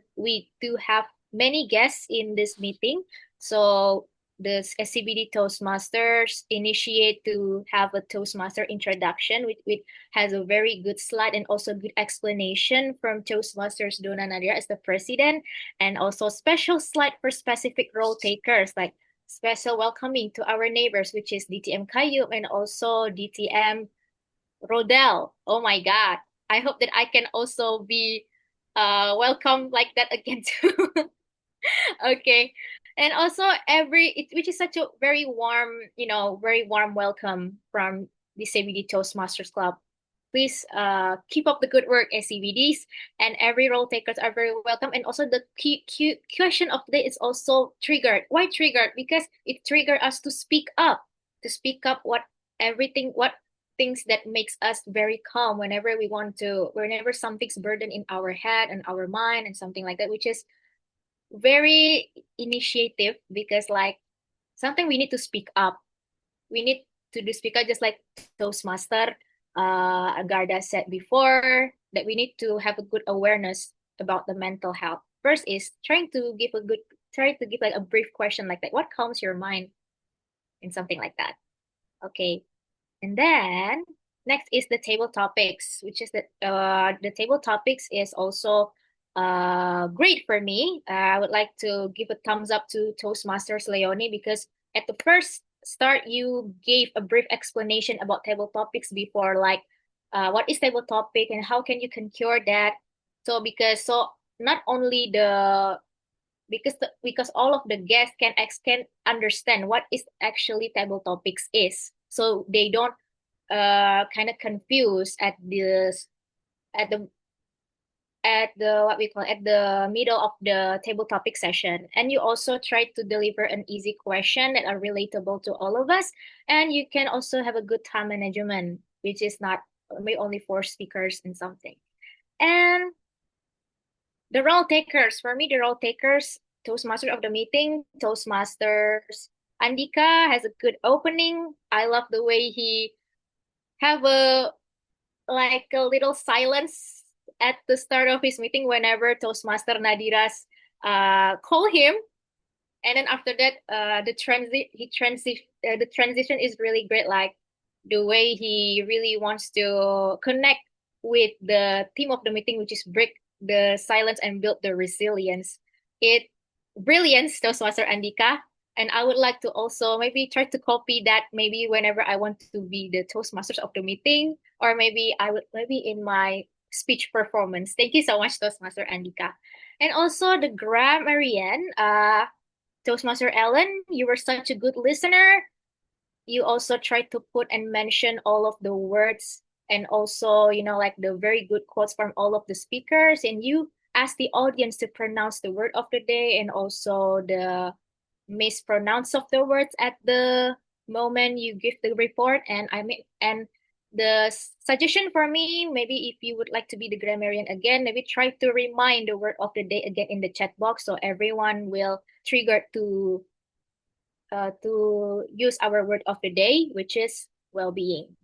have many guests in this meeting. So the SCBD Toastmasters initiate to have a Toastmaster introduction, which has a very good slide and also good explanation from Toastmasters Dona Nadia as the president, and also special slide for specific role takers, like special welcoming to our neighbors, which is DTM Qaiyum and also DTM Rodel. Oh my God. I hope that I can also be welcome like that again too. Okay. And also which is such a very warm, very warm welcome from the CBD Toastmasters Club. Please keep up the good work, SCBDs, and every role takers are very welcome. And also the key question of the day is also triggered. Why triggered? Because it triggered us to speak up, what things that makes us very calm whenever something's burdened in our head and our mind and something like that, which is very initiative because like something we need to speak up. We need to do speak up just like Toastmaster Garda said before, that we need to have a good awareness about the mental health. First is try to give like a brief question like that. What calms your mind? And something like that. Okay. And then next is the table topics, which is the table topics is also great for me. I would like to give a thumbs up to Toastmasters Leony because at the first start you gave a brief explanation about table topics before, like what is table topic and how can you concur that. So not only because all of the guests can understand what is actually table topics is, so they don't kind of confused at at the what we call at the middle of the table topic session. And you also try to deliver an easy question that are relatable to all of us, and you can also have a good time management, which is not only for speakers and something. And the role takers, for me, the role takers, Toastmaster of the meeting, Toastmasters Andhyka has a good opening. I love the way he have a little silence at the start of his meeting whenever Toastmaster Nadiras call him. And then after that, the transition is really great. Like the way he really wants to connect with the theme of the meeting, which is break the silence and build the resilience. Brilliance, Toastmaster Andhyka. And I would like to also maybe try to copy that maybe whenever I want to be the Toastmasters of the meeting, or maybe in my speech performance. Thank you so much, Toastmaster Andhyka. And also the Grammarian, Toastmaster Ellen, you were such a good listener. You also tried to put and mention all of the words and also, like the very good quotes from all of the speakers. And you asked the audience to pronounce the word of the day and also the mispronounce of the words at the moment you give the report. And the suggestion for me, maybe if you would like to be the grammarian again, maybe try to remind the word of the day again in the chat box so everyone will trigger to use our word of the day, which is well-being.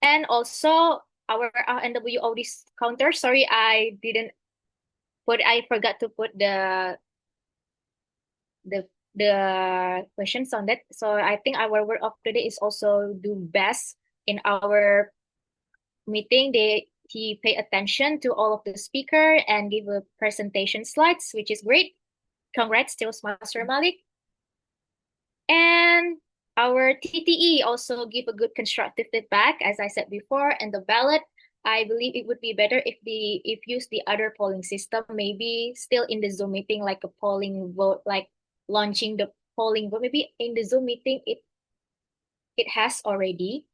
And also our NWOD counter. Sorry, I forgot to put the questions on that. So I think our word of the day is also do best in our meeting. He pay attention to all of the speaker and give a presentation slides, which is great. Congrats, Toastmaster Maliq. And our TTE also give a good constructive feedback, as I said before. And the ballot, I believe it would be better if use the other polling system, maybe still in the Zoom meeting, like a polling vote, like launching the polling vote. Maybe in the Zoom meeting, it has already.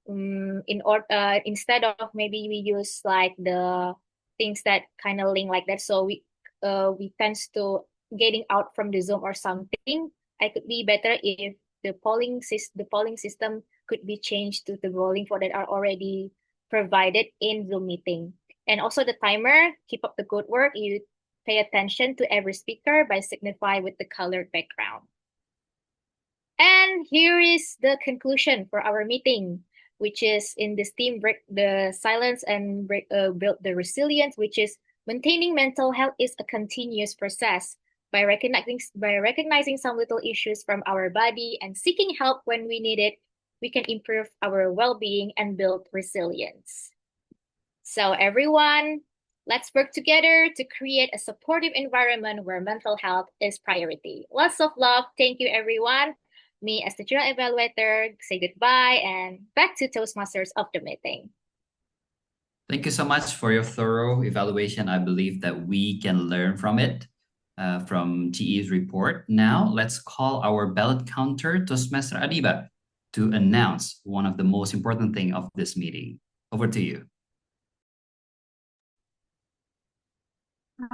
Instead of maybe we use like the things that kind of link like that, so we tends to getting out from the Zoom or something. I could be better if the polling system could be changed to the polling for that are already provided in Zoom meeting. And also the timer, keep up the good work. You pay attention to every speaker by signify with the colored background. And here is the conclusion for our meeting, which is in this theme, break the silence and build the resilience, which is maintaining mental health is a continuous process. By recognizing some little issues from our body and seeking help when we need it, we can improve our well-being and build resilience. So everyone, let's work together to create a supportive environment where mental health is priority. Lots of love. Thank you, everyone. Me as the general evaluator, say goodbye and back to Toastmasters of the meeting. Thank you so much for your thorough evaluation. I believe that we can learn from it, from GE's report. Now, let's call our ballot counter, Toastmaster Adibah, to announce one of the most important things of this meeting. Over to you.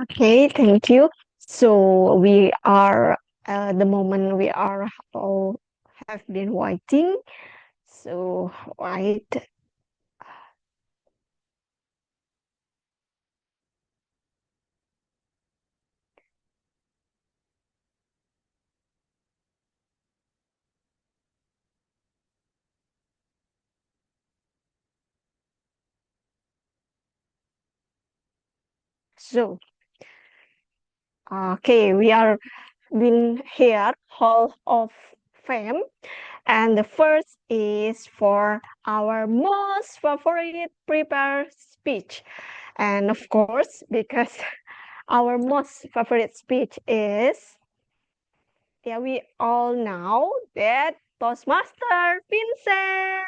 Okay, thank you. So we are the moment we are all have been waiting. So wait. So, okay, we are been here Hall of Fame, and the first is for our most favorite prepared speech, and of course, because our most favorite speech is, yeah, we all know that Toastmaster Vincent.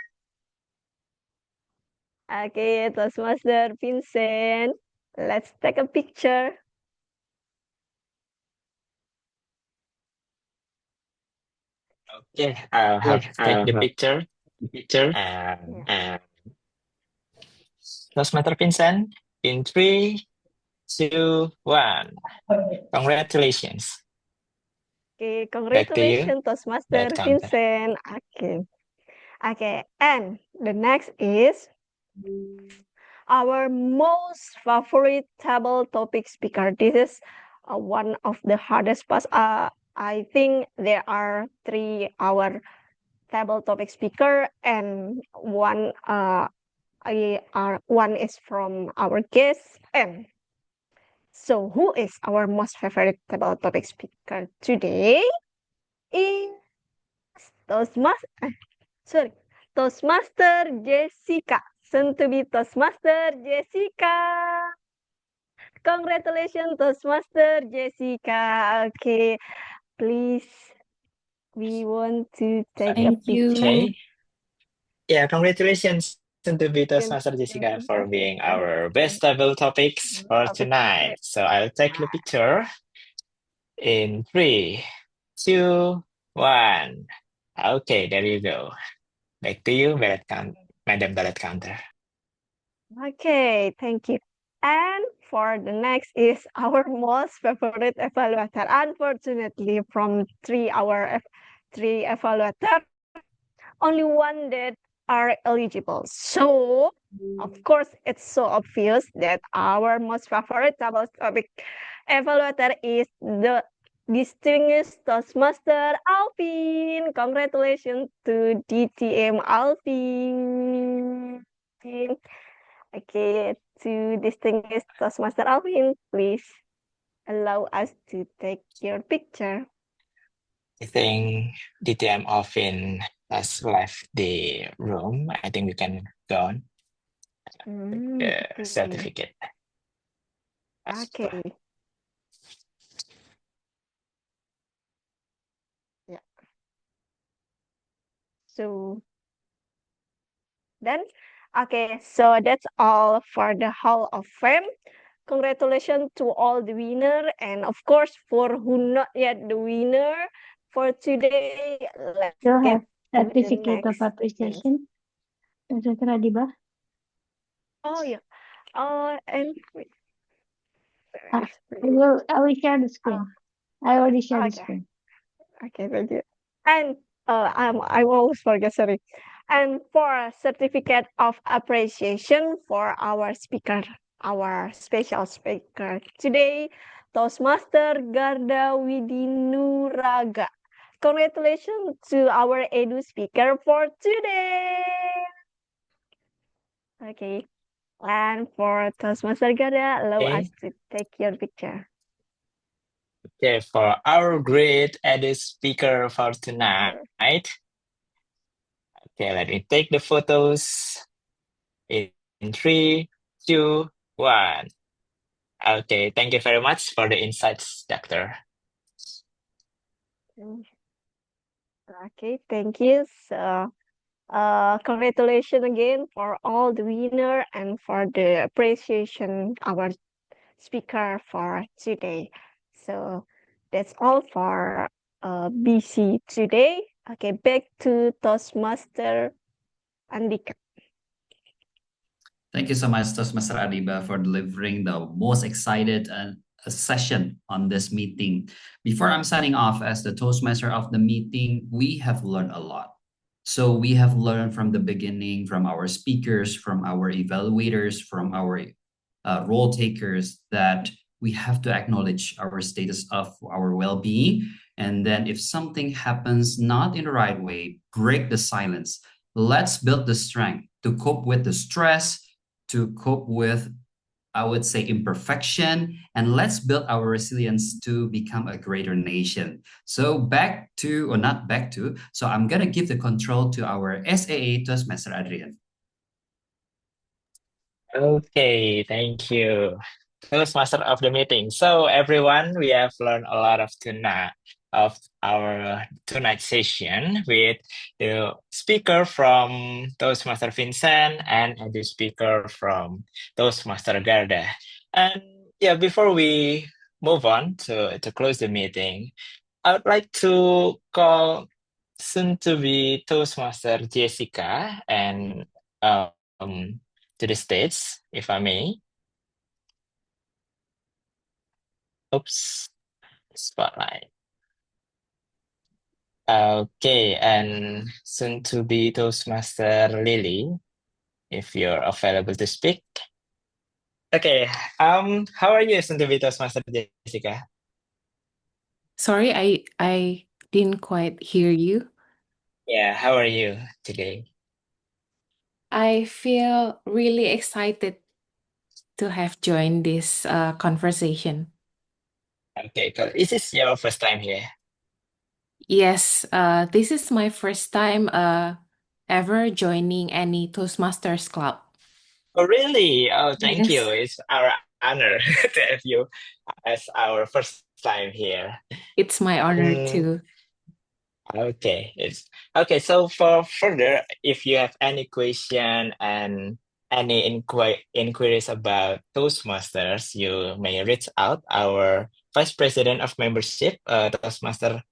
Okay, Toastmaster Vincent. Let's take a picture. Okay, I'll have take the picture. Yeah. And Toastmaster Vincent in 3, 2, 1. Congratulations. Okay, Back to you. congratulations, Toastmaster That counter. Vincent. Okay. Okay, and the next is our most favorite table topic speaker. This is one of the hardest parts. I think there are 3 our table topic speaker, and one one is from our guest. And so, who is our most favorite table topic speaker today? Is Toastmaster Jessica. Soon to be Toastmaster Jessica. Congratulations, Toastmaster Jessica. Okay, please, we want to take a Thank you. picture. Okay. Yeah, congratulations to be Toastmaster Jessica for being our best table topics for tonight. So I'll take the picture in 3, 2, 1. Okay, there you go. Back to you, Madam Ballot Counter. Okay, thank you. And for the next is our most favorite evaluator. Unfortunately, from 3 evaluator, only one that are eligible. So, of course, it's so obvious that our most favorite topic evaluator is the distinguished Toastmaster Alfin. Congratulations to DTM Alfin. Okay, to distinguished Toastmaster Alfin, please allow us to take your picture. I think DTM Alfin has left the room. I think we can go on. The Okay. certificate. Okay. Yeah. So then, okay, so that's all for the Hall of Fame. Congratulations to all the winner, and of course, for who not yet the winner for today, let's You'll get have to the certificate of next thing. appreciation. Dr. Adibah. Oh yeah. And wait. I will share the screen. I already shared the Okay. screen. Okay, thank you. And I always forget, sorry. And for a certificate of appreciation for our speaker, our special speaker today, Toastmaster Garda Widinuraga. Congratulations to our Edu speaker for today. Okay. And for Toastmaster Garda, allow us to take your picture. Okay, for our great Edu speaker for tonight. Okay, let me take the photos in 3, 2, 1. Okay, thank you very much for the insights, Doctor. Okay, thank you. So, congratulations again for all the winner and for the appreciation our speaker for today. So that's all for BC today. Okay, back to Toastmaster Andhyka. Thank you so much, Toastmaster Adibah, for delivering the most excited session on this meeting. Before I'm signing off as the Toastmaster of the meeting, we have learned a lot. So we have learned from the beginning, from our speakers, from our evaluators, from our role takers, that we have to acknowledge our status of our well-being. And then if something happens not in the right way, break the silence. Let's build the strength to cope with the stress, to cope with I would say, imperfection, and let's build our resilience to become a greater nation. So not back to, so I'm gonna give the control to our SAA Toastmaster Adrian. Okay, thank you. Toastmaster of the meeting. So everyone, we have learned a lot of our tonight session with the speaker from Toastmaster Vincent and the speaker from Toastmaster Garda. And yeah, before we move on to close the meeting, I would like to call soon to be Toastmaster Jessica and um to the stage, if I may. Oops, spotlight. Okay, and soon to be Toastmaster Lily, if you're available to speak. Okay, how are you, soon to be Toastmaster Jessica? Sorry, I didn't quite hear you. Yeah, how are you today? I feel really excited to have joined this conversation. Okay, cool. Is this your first time here? Yes, this is my first time ever joining any Toastmasters club. Oh, really? Oh, thank you. Yes, It's our honor to have you as our first time here. it's my honor Um, too. Okay, so for further, if you have any question and any inquiries about Toastmasters, you may reach out our Vice President of Membership, Toastmaster.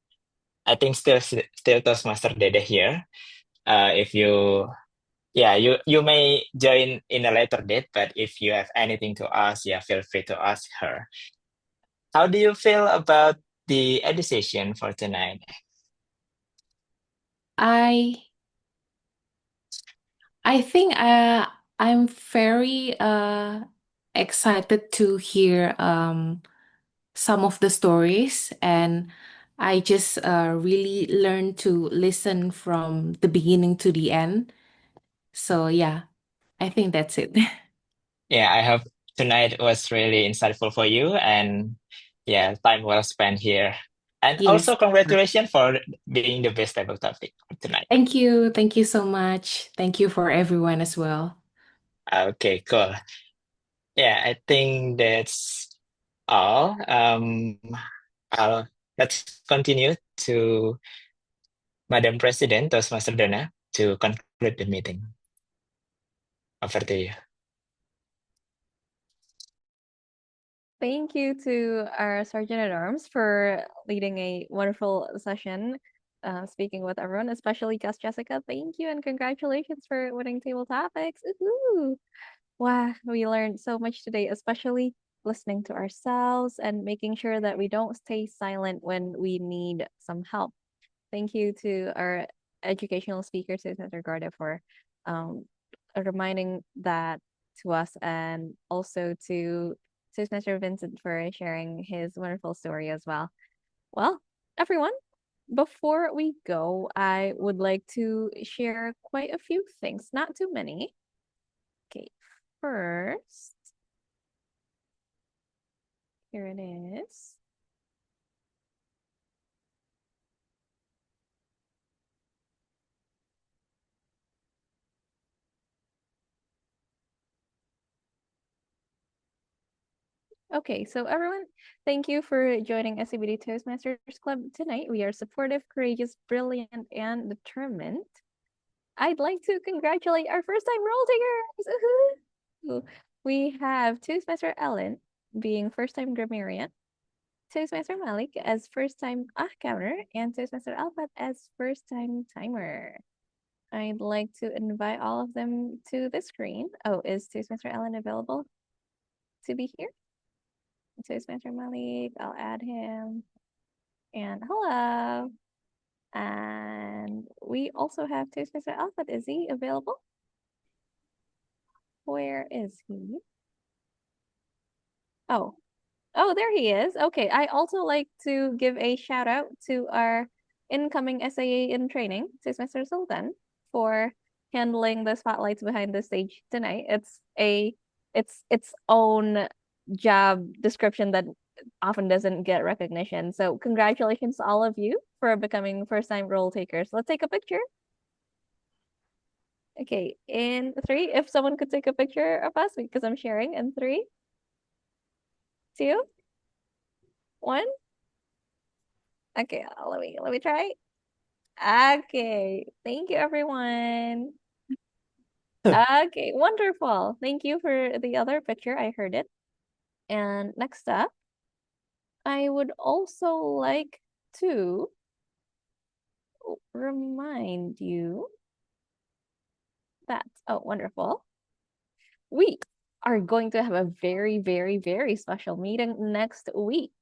I think still Toastmaster Dede here. If you you may join in a later date, but if you have anything to ask, yeah, feel free to ask her. How do you feel about the decision for tonight? I think I'm very excited to hear some of the stories, and I just really learned to listen from the beginning to the end. So yeah, I think that's it. Yeah, I hope tonight was really insightful for you, and yeah, time well spent here. And Yes. also congratulations for being the best table topic for tonight. Thank you. Thank you so much. Thank you for everyone as well. Okay, cool. Yeah, I think that's all. Let's continue to Madam President Toastmaster Donna to conclude the meeting. Over to you. Thank you to our Sergeant at Arms for leading a wonderful session, speaking with everyone, especially guest Jessica. Thank you and congratulations for winning table topics. Ooh. Wow, we learned so much today, especially listening to ourselves and making sure that we don't stay silent when we need some help. Thank you to our educational speaker, Senator Garda, for um, reminding that to us, and also to Mr. Vincent for sharing his wonderful story as well. Well, everyone, before we go, I would like to share quite a few things, not too many. Okay, first, here it is. Okay, so everyone, thank you for joining SCBD Toastmasters Club tonight. We are supportive, courageous, brilliant, and determined. I'd like to congratulate our first-time role takers. Woohoo! We have Toastmaster Ellen being first-time Grammarian, Toastmaster Maliq as first-time counter, and Toastmaster Alfin as first-time timer. I'd like to invite all of them to the screen. Oh, is Toastmaster Ellen available to be here? Toastmaster Maliq, I'll add him. And hello. And we also have Toastmaster Alfred. Is he available? Where is he? Oh, there he is. Okay, I also like to give a shout out to our incoming SAA in training, Toastmaster Sultan, for handling the spotlights behind the stage tonight. It's a its own job description that often doesn't get recognition. So congratulations to all of you for becoming first-time role takers. Let's take a picture. Okay, in 3, if someone could take a picture of us because I'm sharing in 3, 2, 1. Okay, let me try. Okay, thank you everyone. Okay, wonderful. Thank you for the other picture. I heard it. And next up, I would also like to remind you that, oh, wonderful. We are going to have a very, very, very special meeting next week.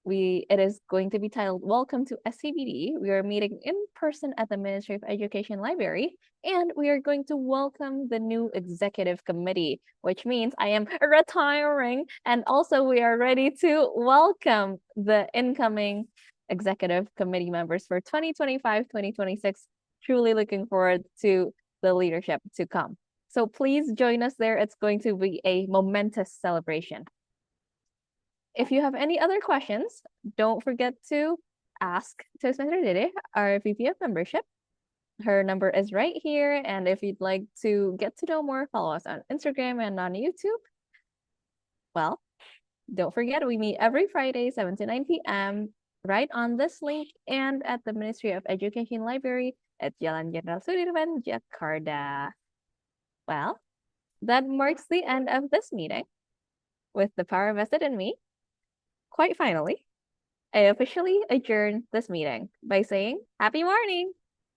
It is going to be titled Welcome to SCBD. We are meeting in person at the Ministry of Education Library, and we are going to welcome the new executive committee, which means I am retiring. And also we are ready to welcome the incoming executive committee members for 2025-2026. Truly looking forward to the leadership to come. So please join us there. It's going to be a momentous celebration. If you have any other questions, don't forget to ask Toastmaster Dede, our VP of membership. Her number is right here. And if you'd like to get to know more, follow us on Instagram and on YouTube. Well, don't forget, we meet every Friday, 7 to 9 p.m. right on this link and at the Ministry of Education Library at Jalan Jenderal Sudirman, Jakarta. Well, that marks the end of this meeting. With the power vested in me, quite finally, I officially adjourn this meeting by saying, Happy morning!